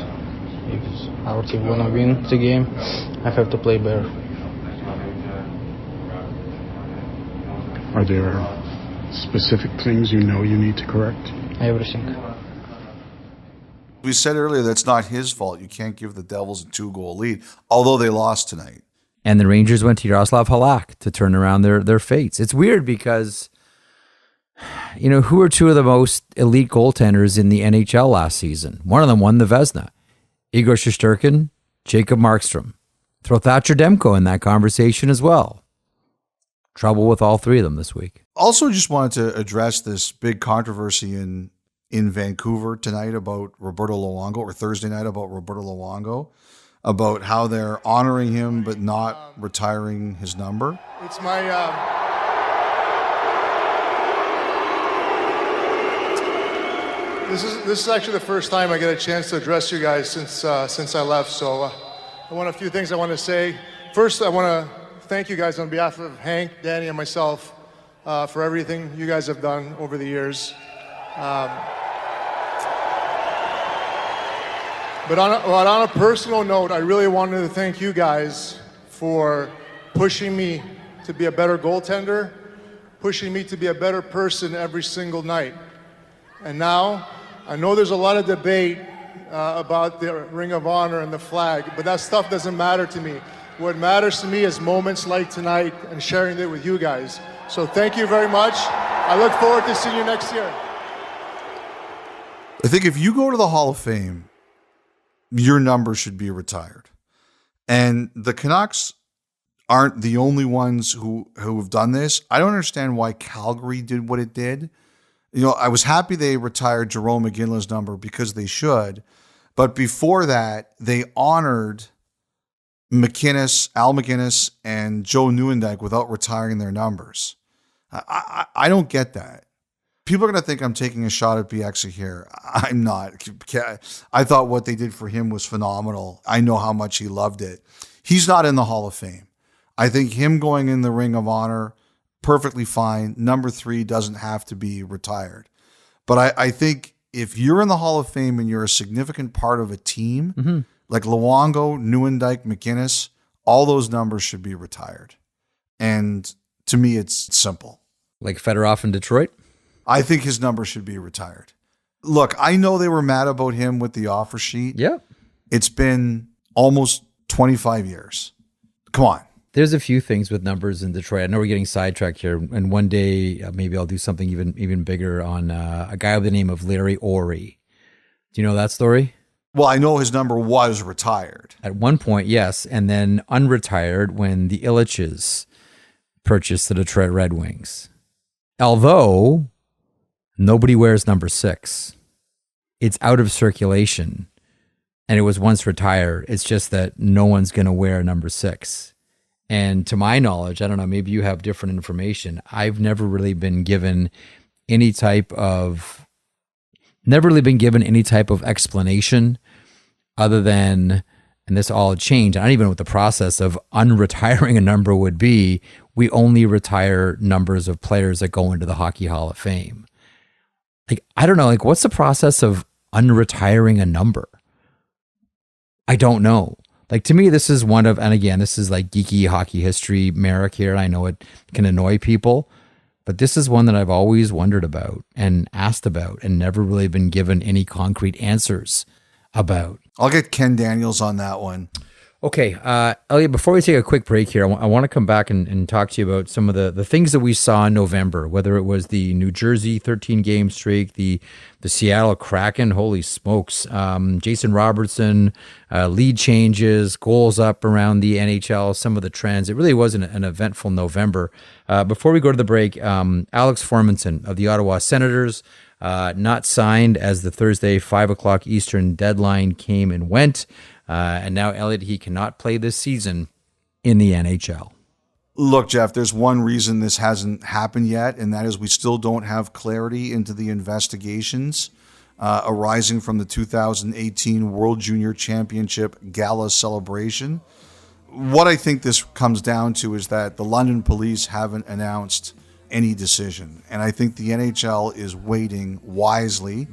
Because our team wanna win the game, I have to play better. Are there specific things you need to correct? Everything. We said earlier that's not his fault. You can't give the Devils a 2-goal lead, although they lost tonight. And the Rangers went to Yaroslav Halak to turn around their fates. It's weird because, who are two of the most elite goaltenders in the NHL last season? One of them won the Vezina. Igor Shesterkin, Jacob Markstrom. Throw Thatcher Demko in that conversation as well. Trouble with all three of them this week. Also just wanted to address this big controversy in Vancouver tonight about Roberto Luongo, or Thursday night about Roberto Luongo, about how they're honoring him but not retiring his number. It's my this is actually the first time I get a chance to address you guys since I left. So I want a few things I want to say. First, I want to thank you guys on behalf of Hank, Danny, and myself for everything you guys have done over the years. But on a personal note, I really wanted to thank you guys for pushing me to be a better goaltender, pushing me to be a better person every single night. And now, I know there's a lot of debate about the Ring of Honor and the flag, but that stuff doesn't matter to me. What matters to me is moments like tonight and sharing it with you guys. So thank you very much. I look forward to seeing you next year. I think if you go to the Hall of Fame, your number should be retired. And the Canucks aren't the only ones who have done this. I don't understand why Calgary did what it did. I was happy they retired Jerome McGinley's number because they should. But before that, they honored Al McInnes, and Joe Nieuwendyk without retiring their numbers. I don't get that. People are going to think I'm taking a shot at BX here. I'm not. I thought what they did for him was phenomenal. I know how much he loved it. He's not in the Hall of Fame. I think him going in the Ring of Honor, perfectly fine. Number 3 doesn't have to be retired. But I think if you're in the Hall of Fame and you're a significant part of a team, like Luongo, Nieuwendyk, McInnes, all those numbers should be retired. And to me, it's simple. Like Fedorov in Detroit? I think his number should be retired. Look, I know they were mad about him with the offer sheet. Yeah. It's been almost 25 years. Come on. There's a few things with numbers in Detroit. I know we're getting sidetracked here, and one day maybe I'll do something even bigger on a guy by the name of Larry Orey. Do you know that story? Well, I know his number was retired. At one point, yes, and then unretired when the Elliottes purchased the Detroit Red Wings. Although nobody wears number 6. It's out of circulation, and it was once retired. It's just that no one's going to wear number 6. And to my knowledge, I don't know, maybe you have different information. I've never really been given any type of explanation other than, and this all changed, I don't even know what the process of unretiring a number would be. We only retire numbers of players that go into the Hockey Hall of Fame. Like, I don't know, like, what's the process of unretiring a number? I don't know. Like, to me, this is one of, and again, this is like geeky hockey history, Marek here. I know it can annoy people, but this is one that I've always wondered about and asked about and never really been given any concrete answers about. I'll get Ken Daniels on that one. Okay, Elliotte, before we take a quick break here, I want to come back and talk to you about some of the things that we saw in November, whether it was the New Jersey 13-game streak, the Seattle Kraken, holy smokes, Jason Robertson, lead changes, goals up around the NHL, some of the trends. It really was an eventful November. Before we go to the break, Alex Formenton of the Ottawa Senators, not signed as the Thursday 5 o'clock Eastern deadline came and went. And now, Elliotte, he cannot play this season in the NHL. Look, Jeff, there's one reason this hasn't happened yet, and that is we still don't have clarity into the investigations arising from the 2018 World Junior Championship Gala celebration. What I think this comes down to is that the London police haven't announced any decision, and I think the NHL is waiting wisely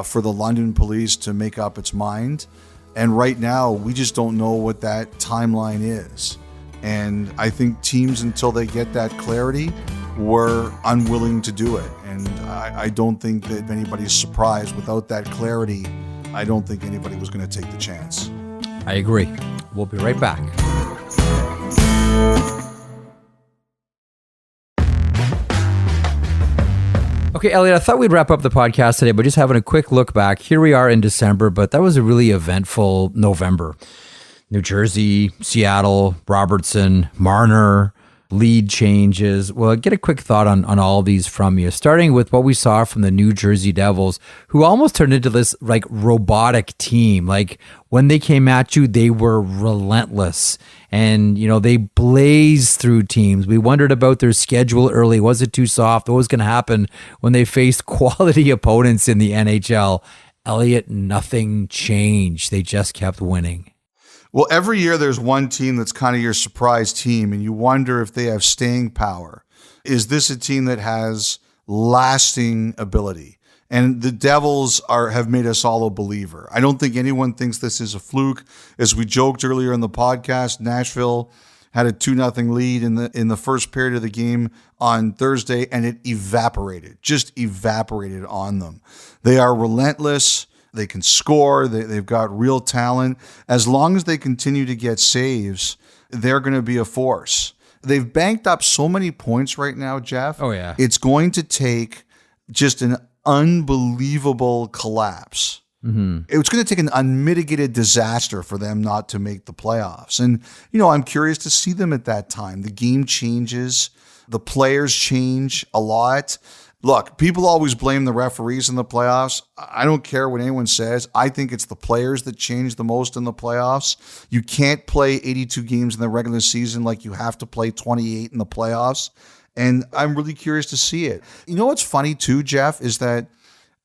for the London police to make up its mind. And right now, we just don't know what that timeline is. And I think teams, until they get that clarity, were unwilling to do it. And I don't think that anybody's surprised. Without that clarity, I don't think anybody was going to take the chance. I agree. We'll be right back. Okay, Elliotte, I thought we'd wrap up the podcast today by just having a quick look back. Here we are in December, but that was a really eventful November. New Jersey, Seattle, Robertson, Marner, lead changes. Well, get a quick thought on all these from you, starting with what we saw from the New Jersey Devils, who almost turned into this like robotic team. Like when they came at you, they were relentless and, you know, they blazed through teams. We wondered about their schedule early. Was it too soft? What was going to happen when they faced quality opponents in the NHL? Elliotte, nothing changed. They just kept winning. Well, every year there's one team that's kind of your surprise team, and you wonder if they have staying power. Is this a team that has lasting ability? And the Devils have made us all a believer. I don't think anyone thinks this is a fluke. As we joked earlier in the podcast, Nashville had a 2-0 lead in the first period of the game on Thursday, and it just evaporated on them. They are relentless. They can score. They've got real talent. As long as they continue to get saves, they're going to be a force. They've banked up so many points right now, Jeff. Oh, yeah. It's going to take just an unbelievable collapse. Mm-hmm. It's going to take an unmitigated disaster for them not to make the playoffs. And, you know, I'm curious to see them at that time. The game changes. The players change a lot. Look, people always blame the referees in the playoffs. I don't care what anyone says. I think it's the players that change the most in the playoffs. You can't play 82 games in the regular season like you have to play 28 in the playoffs. And I'm really curious to see it. You know what's funny too, Jeff, is that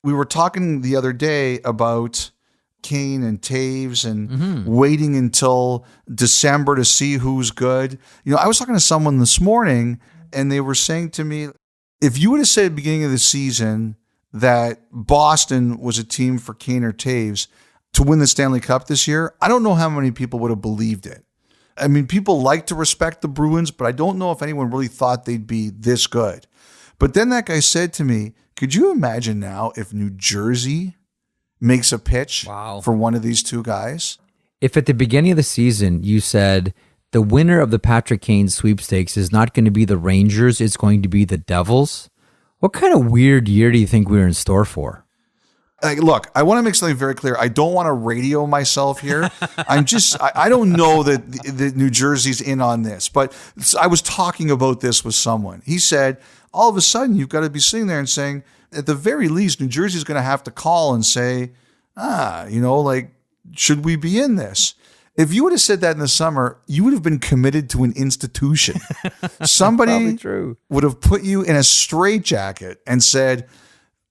we were talking the other day about Kane and Taves and waiting until December to see who's good. You know, I was talking to someone this morning and they were saying to me, if you would have said at the beginning of the season that Boston was a team for Kane or Taves to win the Stanley Cup this year, I don't know how many people would have believed it. I mean, people like to respect the Bruins, but I don't know if anyone really thought they'd be this good. But then that guy said to me, could you imagine now if New Jersey makes a pitch for one of these two guys? If at the beginning of the season you said the winner of the Patrick Kane sweepstakes is not going to be the Rangers, it's going to be the Devils, what kind of weird year do you think we're in store for? Look, I want to make something very clear. I don't want to radio myself here. I don't know that New Jersey's in on this, but I was talking about this with someone. He said, all of a sudden, you've got to be sitting there and saying, at the very least, New Jersey's going to have to call and say, should we be in this? If you would have said that in the summer, you would have been committed to an institution. Somebody would have put you in a straitjacket and said,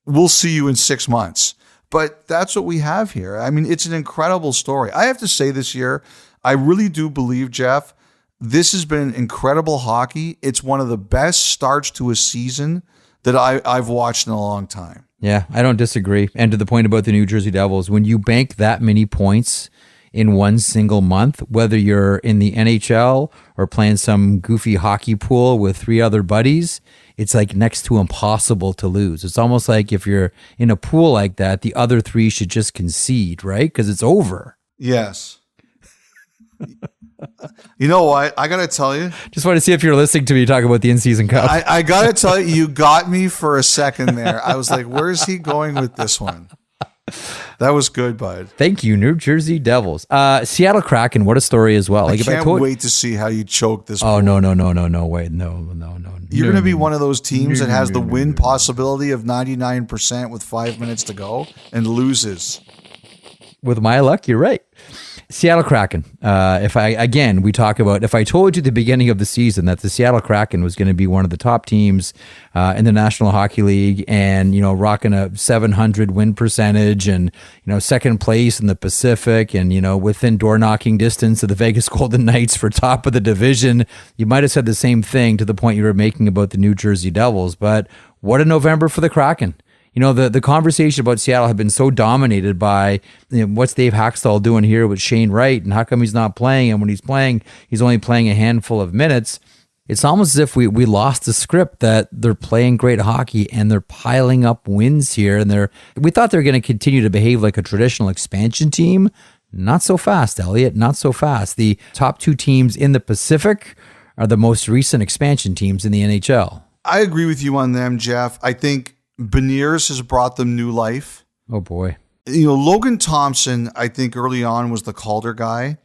we'll see you in 6 months. But that's what we have here. I mean, it's an incredible story. I have to say this year, I really do believe, Jeff, this has been incredible hockey. It's one of the best starts to a season that I've watched in a long time. Yeah, I don't disagree. And to the point about the New Jersey Devils, when you bank that many points in one single month, whether you're in the NHL or playing some goofy hockey pool with 3 other buddies, it's like next to impossible to lose. It's almost like if you're in a pool like that, the other 3 should just concede, right? Because it's over. Yes. You know what? I got to tell you. Just want to see if you're listening to me talk about the in-season cup. I got to tell you, you got me for a second there. I was like, where is he going with this one? That was good, bud. Thank you, New Jersey Devils. Seattle Kraken, what a story as well. I can't wait to see how you choke this. Oh, no, wait. No. You're going to be one of those teams that has the win possibility of 99% with 5 minutes to go and loses. With my luck, you're right. Seattle Kraken. If I told you at the beginning of the season that the Seattle Kraken was going to be one of the top teams in the National Hockey League and, rocking a 700 win percentage and, second place in the Pacific and, within door knocking distance of the Vegas Golden Knights for top of the division, you might have said the same thing to the point you were making about the New Jersey Devils. But what a November for the Kraken. The conversation about Seattle had been so dominated by what's Dave Haxtell doing here with Shane Wright and how come he's not playing, and when he's playing, he's only playing a handful of minutes. It's almost as if we lost the script that they're playing great hockey and they're piling up wins here, and we thought they were going to continue to behave like a traditional expansion team. Not so fast, Elliotte, not so fast. The top two teams in the Pacific are the most recent expansion teams in the NHL. I agree with you on them, Jeff. I think Beniers has brought them new life. Oh, boy. Logan Thompson, I think early on was the Calder guy.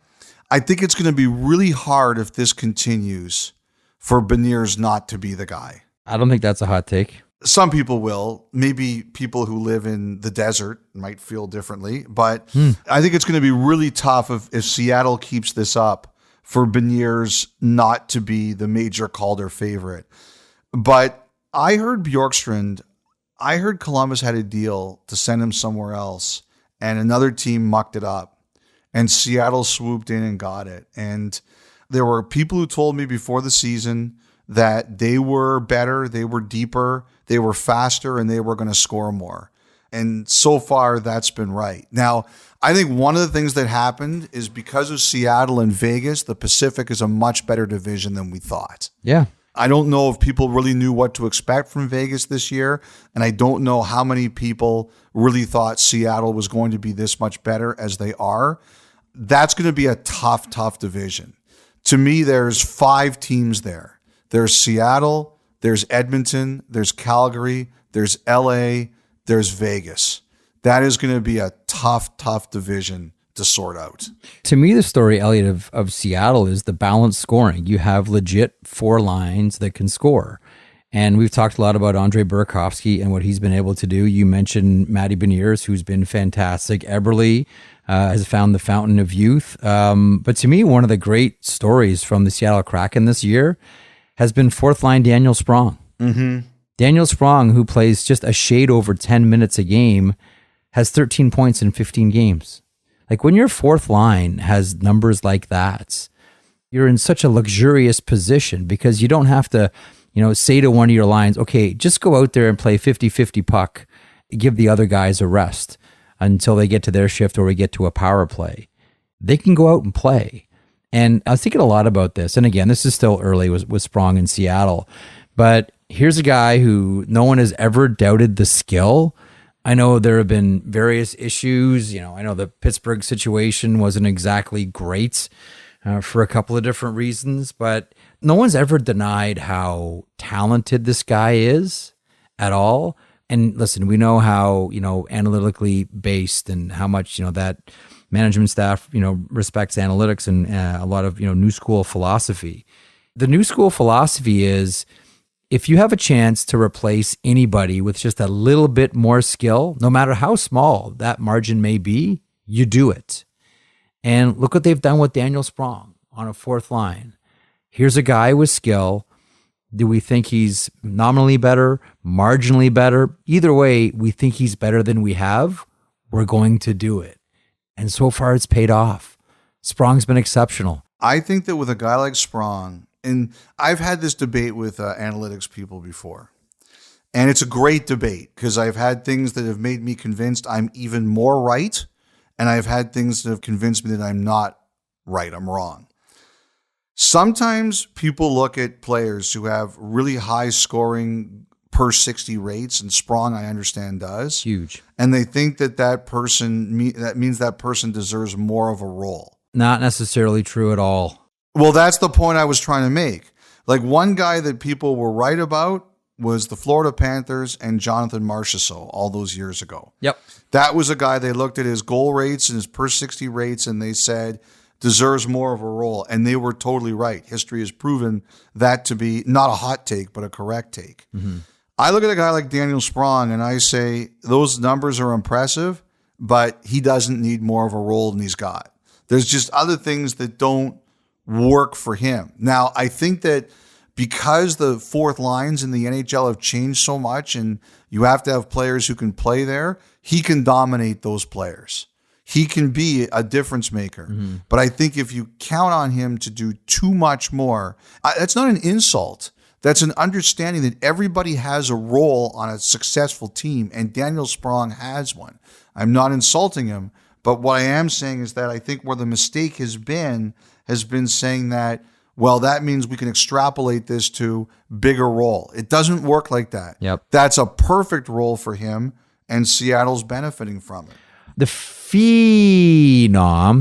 I think it's going to be really hard if this continues for Beniers not to be the guy. I don't think that's a hot take. Some people will. Maybe people who live in the desert might feel differently. But I think it's going to be really tough if Seattle keeps this up for Beniers not to be the major Calder favorite. But I heard Bjorkstrand... I heard Columbus had a deal to send him somewhere else, and another team mucked it up, and Seattle swooped in and got it. And there were people who told me before the season that they were better, they were deeper, they were faster, and they were going to score more. And so far, that's been right. Now, I think one of the things that happened is because of Seattle and Vegas, the Pacific is a much better division than we thought. Yeah. I don't know if people really knew what to expect from Vegas this year, and I don't know how many people really thought Seattle was going to be this much better as they are. That's going to be a tough division. To me, there's 5 teams there. There's Seattle, there's Edmonton, there's Calgary, there's LA, there's Vegas. That is going to be a tough division to sort out. To me, the story, Elliotte, of Seattle is the balanced scoring. You have legit 4 lines that can score. And we've talked a lot about Andre Burakovsky and what he's been able to do. You mentioned Matty Beniers, who's been fantastic. Eberle has found the fountain of youth. But to me, one of the great stories from the Seattle Kraken this year has been 4th line Daniel Sprong. Mm-hmm. Daniel Sprong, who plays just a shade over 10 minutes a game, has 13 points in 15 games. Like when your 4th line has numbers like that, you're in such a luxurious position because you don't have to, say to one of your lines, okay, just go out there and play 50-50 puck, give the other guys a rest until they get to their shift or we get to a power play. They can go out and play. And I was thinking a lot about this. And again, this is still early with Sprong in Seattle. But here's a guy who no one has ever doubted the skill. I know there have been various issues. I know the Pittsburgh situation wasn't exactly great for a couple of different reasons, but no one's ever denied how talented this guy is at all. And listen, we know how, analytically based and how much, that management staff, respects analytics and a lot of, new school philosophy. The new school philosophy is, if you have a chance to replace anybody with just a little bit more skill, no matter how small that margin may be, you do it. And look what they've done with Daniel Sprong on a 4th line. Here's a guy with skill. Do we think he's nominally better, marginally better? Either way, we think he's better than we have. We're going to do it. And so far, it's paid off. Sprong's been exceptional. I think that with a guy like Sprong, and I've had this debate with analytics people before, and it's a great debate because I've had things that have made me convinced I'm even more right, and I've had things that have convinced me that I'm not right, I'm wrong. Sometimes people look at players who have really high scoring per 60 rates, and Sprong, I understand, does. Huge. And they think that means that person deserves more of a role. Not necessarily true at all. Well, that's the point I was trying to make. Like, one guy that people were right about was the Florida Panthers and Jonathan Marchessault all those years ago. Yep. That was a guy, they looked at his goal rates and his per 60 rates, and they said, deserves more of a role. And they were totally right. History has proven that to be not a hot take, but a correct take. Mm-hmm. I look at a guy like Daniel Sprong and I say, those numbers are impressive, but he doesn't need more of a role than he's got. There's just other things that don't work for him. Now, I think that because the fourth lines in the NHL have changed so much and you have to have players who can play there, he can dominate those players. He can be a difference maker. Mm-hmm. But I think if you count on him to do too much more, that's not an insult. That's an understanding that everybody has a role on a successful team, and Daniel Sprong has one. I'm not insulting him, but what I am saying is that I think where the mistake has been saying that, well, that means we can extrapolate this to bigger role. It doesn't work like that. Yep. That's a perfect role for him, and Seattle's benefiting from it. The phenom,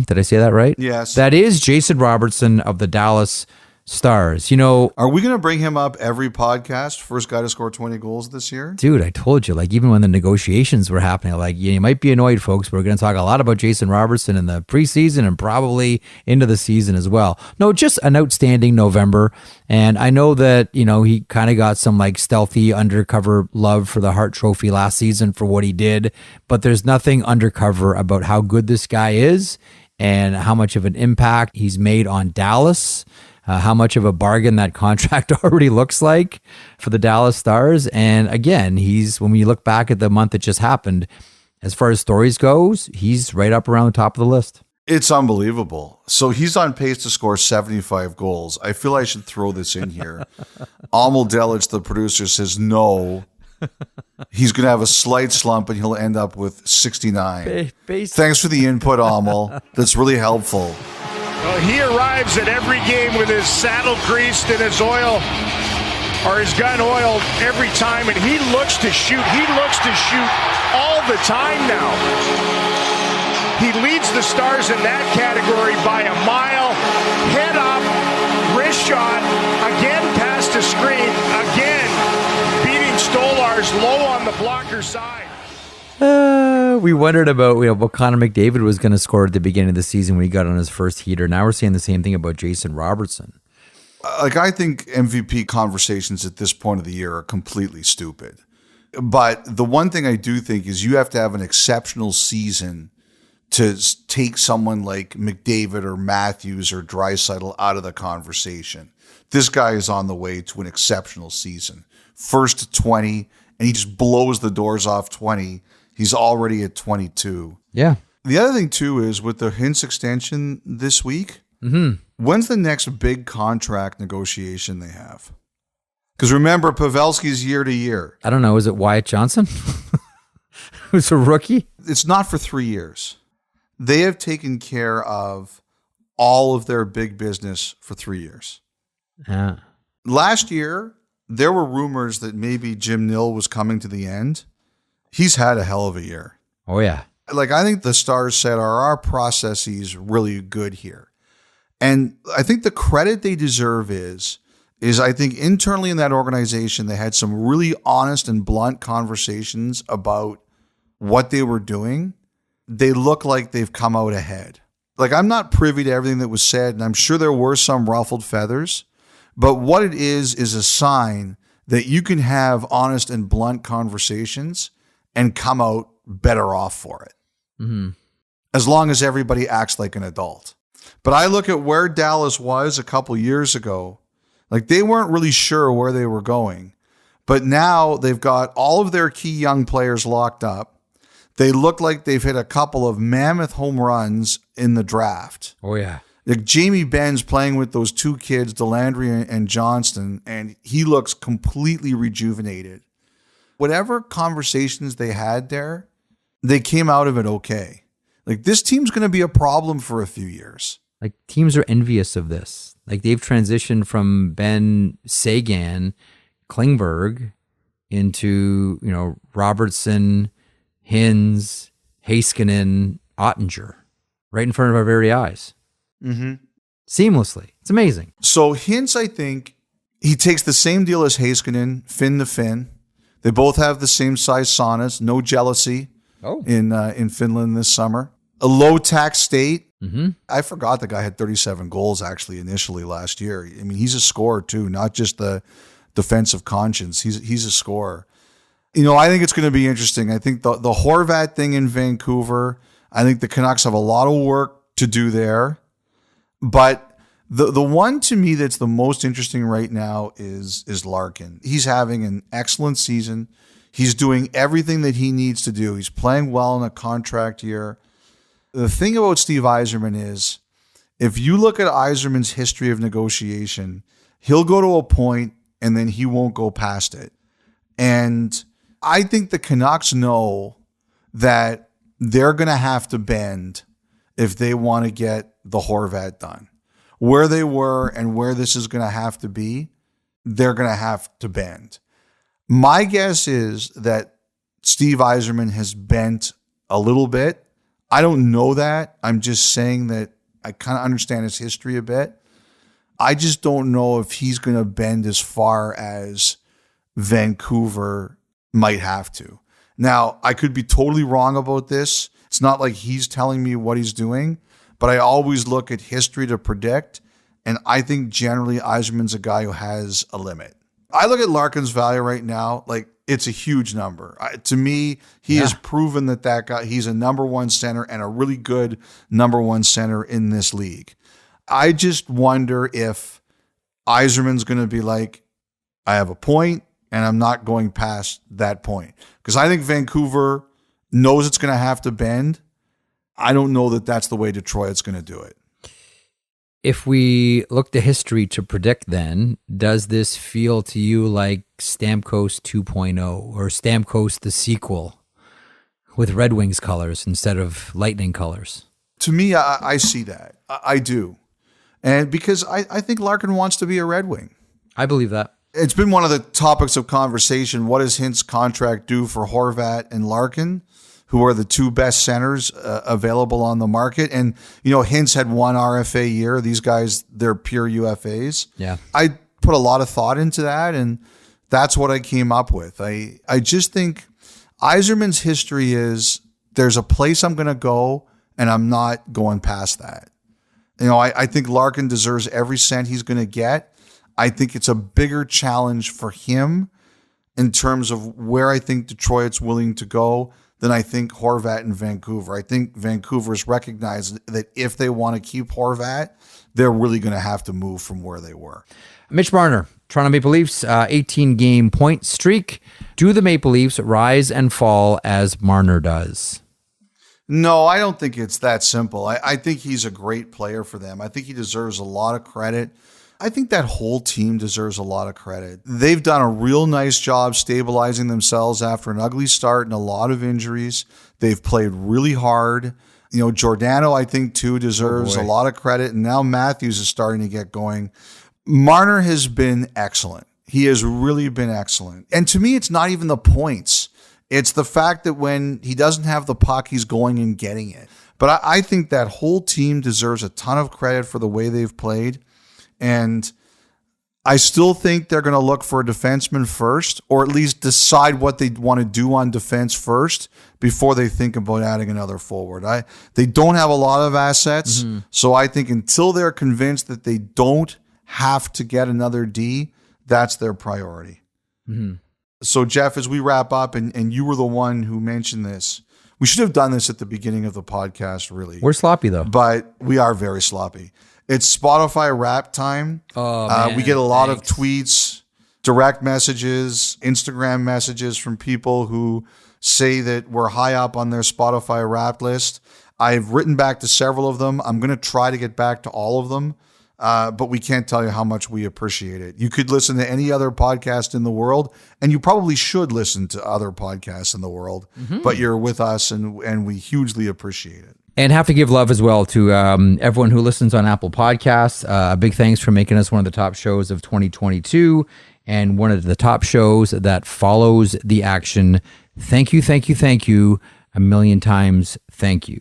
did I say that right? Yes. That is Jason Robertson of the Dallas Stars. You know, are we going to bring him up every podcast? First guy to score 20 goals this year? Dude, I told you, like, even when the negotiations were happening, like, you might be annoyed, folks, but we're going to talk a lot about Jason Robertson in the preseason and probably into the season as well. No, just an outstanding November. And I know that, he kind of got some like stealthy undercover love for the Hart Trophy last season for what he did, but there's nothing undercover about how good this guy is and how much of an impact he's made on Dallas. How much of a bargain that contract already looks like for the Dallas Stars. And again, when you look back at the month that just happened, as far as stories goes, he's right up around the top of the list. It's unbelievable. So he's on pace to score 75 goals. I feel I should throw this in here. Amil Delic, the producer, says no. He's going to have a slight slump and he'll end up with 69. Thanks for the input, Amil. That's really helpful. Well, he arrives at every game with his saddle greased and his oil or his gun oiled every time, and he looks to shoot. He looks to shoot all the time now. He leads the Stars in that category by a mile. Head up, wrist shot, again past the screen, again beating Stolarz low on the blocker side. We wondered about what Connor McDavid was going to score at the beginning of the season when he got on his first heater. Now we're saying the same thing about Jason Robertson. I think MVP conversations at this point of the year are completely stupid. But the one thing I do think is you have to have an exceptional season to take someone like McDavid or Matthews or Draisaitl out of the conversation. This guy is on the way to an exceptional season. First to 20, and he just blows the doors off 20. He's already at 22. Yeah. The other thing, too, is with the Hintz extension this week, when's the next big contract negotiation they have? Because remember, Pavelski's year to year. I don't know. Is it Wyatt Johnson? Who's a rookie? It's not for 3 years. They have taken care of all of their big business for 3 years. Yeah. Last year, there were rumors that maybe Jim Nill was coming to the end. He's had a hell of a year. Oh, yeah. Like, I think the Stars said, are our processes really good here? And I think the credit they deserve is I think internally in that organization, they had some really honest and blunt conversations about what they were doing. They look like they've come out ahead. Like, I'm not privy to everything that was said, and I'm sure there were some ruffled feathers, but what it is a sign that you can have honest and blunt conversations and come out better off for it. Mm-hmm. As long as everybody acts like an adult. But I look at where Dallas was a couple years ago. Like, they weren't really sure where they were going. But now they've got all of their key young players locked up. They look like they've hit a couple of mammoth home runs in the draft. Oh, yeah. Like, Jamie Benn's playing with those two kids, Delandry and Johnston, and he looks completely rejuvenated. Whatever conversations they had there, they came out of it okay. Like, this team's going to be a problem for a few years. Like, teams are envious of this. Like, they've transitioned from Ben Sagan, Klingberg into, Robertson, Hintz, Heiskanen, Ottinger, right in front of our very eyes. seamlessly. It's amazing. So Hintz, I think, he takes the same deal as Heiskanen, fin to fin. They both have the same size saunas. No jealousy in Finland this summer. A low tax state. I forgot the guy had 37 goals actually initially last year. I mean, he's a scorer too, not just the defensive conscience. He's a scorer. You know, I think it's going to be interesting. I think the Horvat thing in Vancouver, I think the Canucks have a lot of work to do there. But the one to me that's the most interesting right now is Larkin. He's having an excellent season. He's doing everything that he needs to do. He's playing well in a contract year. The thing about Steve Yzerman is, if you look at Yzerman's history of negotiation, he'll go to a point and then he won't go past it. And I think the Canucks know that they're going to have to bend if they want to get the Horvat done. Where they were and where this is going to have to be, they're going to have to bend. My guess is that Steve Yzerman has bent a little bit. I don't know that. I'm just saying that I kind of understand his history a bit. I just don't know if he's going to bend as far as Vancouver might have to. Now, I could be totally wrong about this. It's not like he's telling me what he's doing, but I always look at history to predict, and I think generally Yzerman's a guy who has a limit. I look at Larkin's value right now, like it's a huge number. To me, he has proven that guy, he's a number one center and a really good number one center in this league. I just wonder if Yzerman's going to be like, I have a point and I'm not going past that point. Because I think Vancouver knows it's going to have to bend. I don't know that that's the way Detroit's going to do it. If we look to history to predict then, does this feel to you like Stamkos 2.0 or Stamkos the sequel with Red Wings colors instead of Lightning colors? To me, I see that. I do. And because I think Larkin wants to be a Red Wing. I believe that. It's been one of the topics of conversation. What does Hint's contract do for Horvat and Larkin, who are the two best centers available on the market? And, you know, Hint's had one RFA year. These guys, they're pure UFAs. Yeah. I put a lot of thought into that, and that's what I came up with. I just think Yzerman's history is there's a place I'm going to go, and I'm not going past that. You know, I think Larkin deserves every cent he's going to get. I think it's a bigger challenge for him in terms of where I think Detroit's willing to go than I think Horvat and Vancouver. I think Vancouver's recognized that if they want to keep Horvat, they're really going to have to move from where they were. Mitch Marner, Toronto Maple Leafs, 18-game point streak. Do the Maple Leafs rise and fall as Marner does? No, I don't think it's that simple. I think he's a great player for them. I think he deserves a lot of credit. I think that whole team deserves a lot of credit. They've done a real nice job stabilizing themselves after an ugly start and a lot of injuries. They've played really hard. You know, Giordano, I think, too, deserves a lot of credit. And now Matthews is starting to get going. Marner has been excellent. He has really been excellent. And to me, it's not even the points. It's the fact that when he doesn't have the puck, he's going and getting it. But I think that whole team deserves a ton of credit for the way they've played. And I still think they're going to look for a defenseman first, or at least decide what they want to do on defense first before they think about adding another forward. They don't have a lot of assets, so I think until they're convinced that they don't have to get another D, that's their priority. So, Jeff, as we wrap up, and you were the one who mentioned this, we should have done this at the beginning of the podcast, really. We're sloppy, though. But we are very sloppy. It's Spotify Wrap time. Oh, man. We get a lot of tweets, direct messages, Instagram messages from people who say that we're high up on their Spotify Wrapped list. I've written back to several of them. I'm going to try to get back to all of them, but we can't tell you how much we appreciate it. You could listen to any other podcast in the world, and you probably should listen to other podcasts in the world, but you're with us, and we hugely appreciate it. And have to give love as well to everyone who listens on Apple Podcasts. A big thanks for making us one of the top shows of 2022 and one of the top shows that follows the action. Thank you, thank you, thank you. A million times, thank you.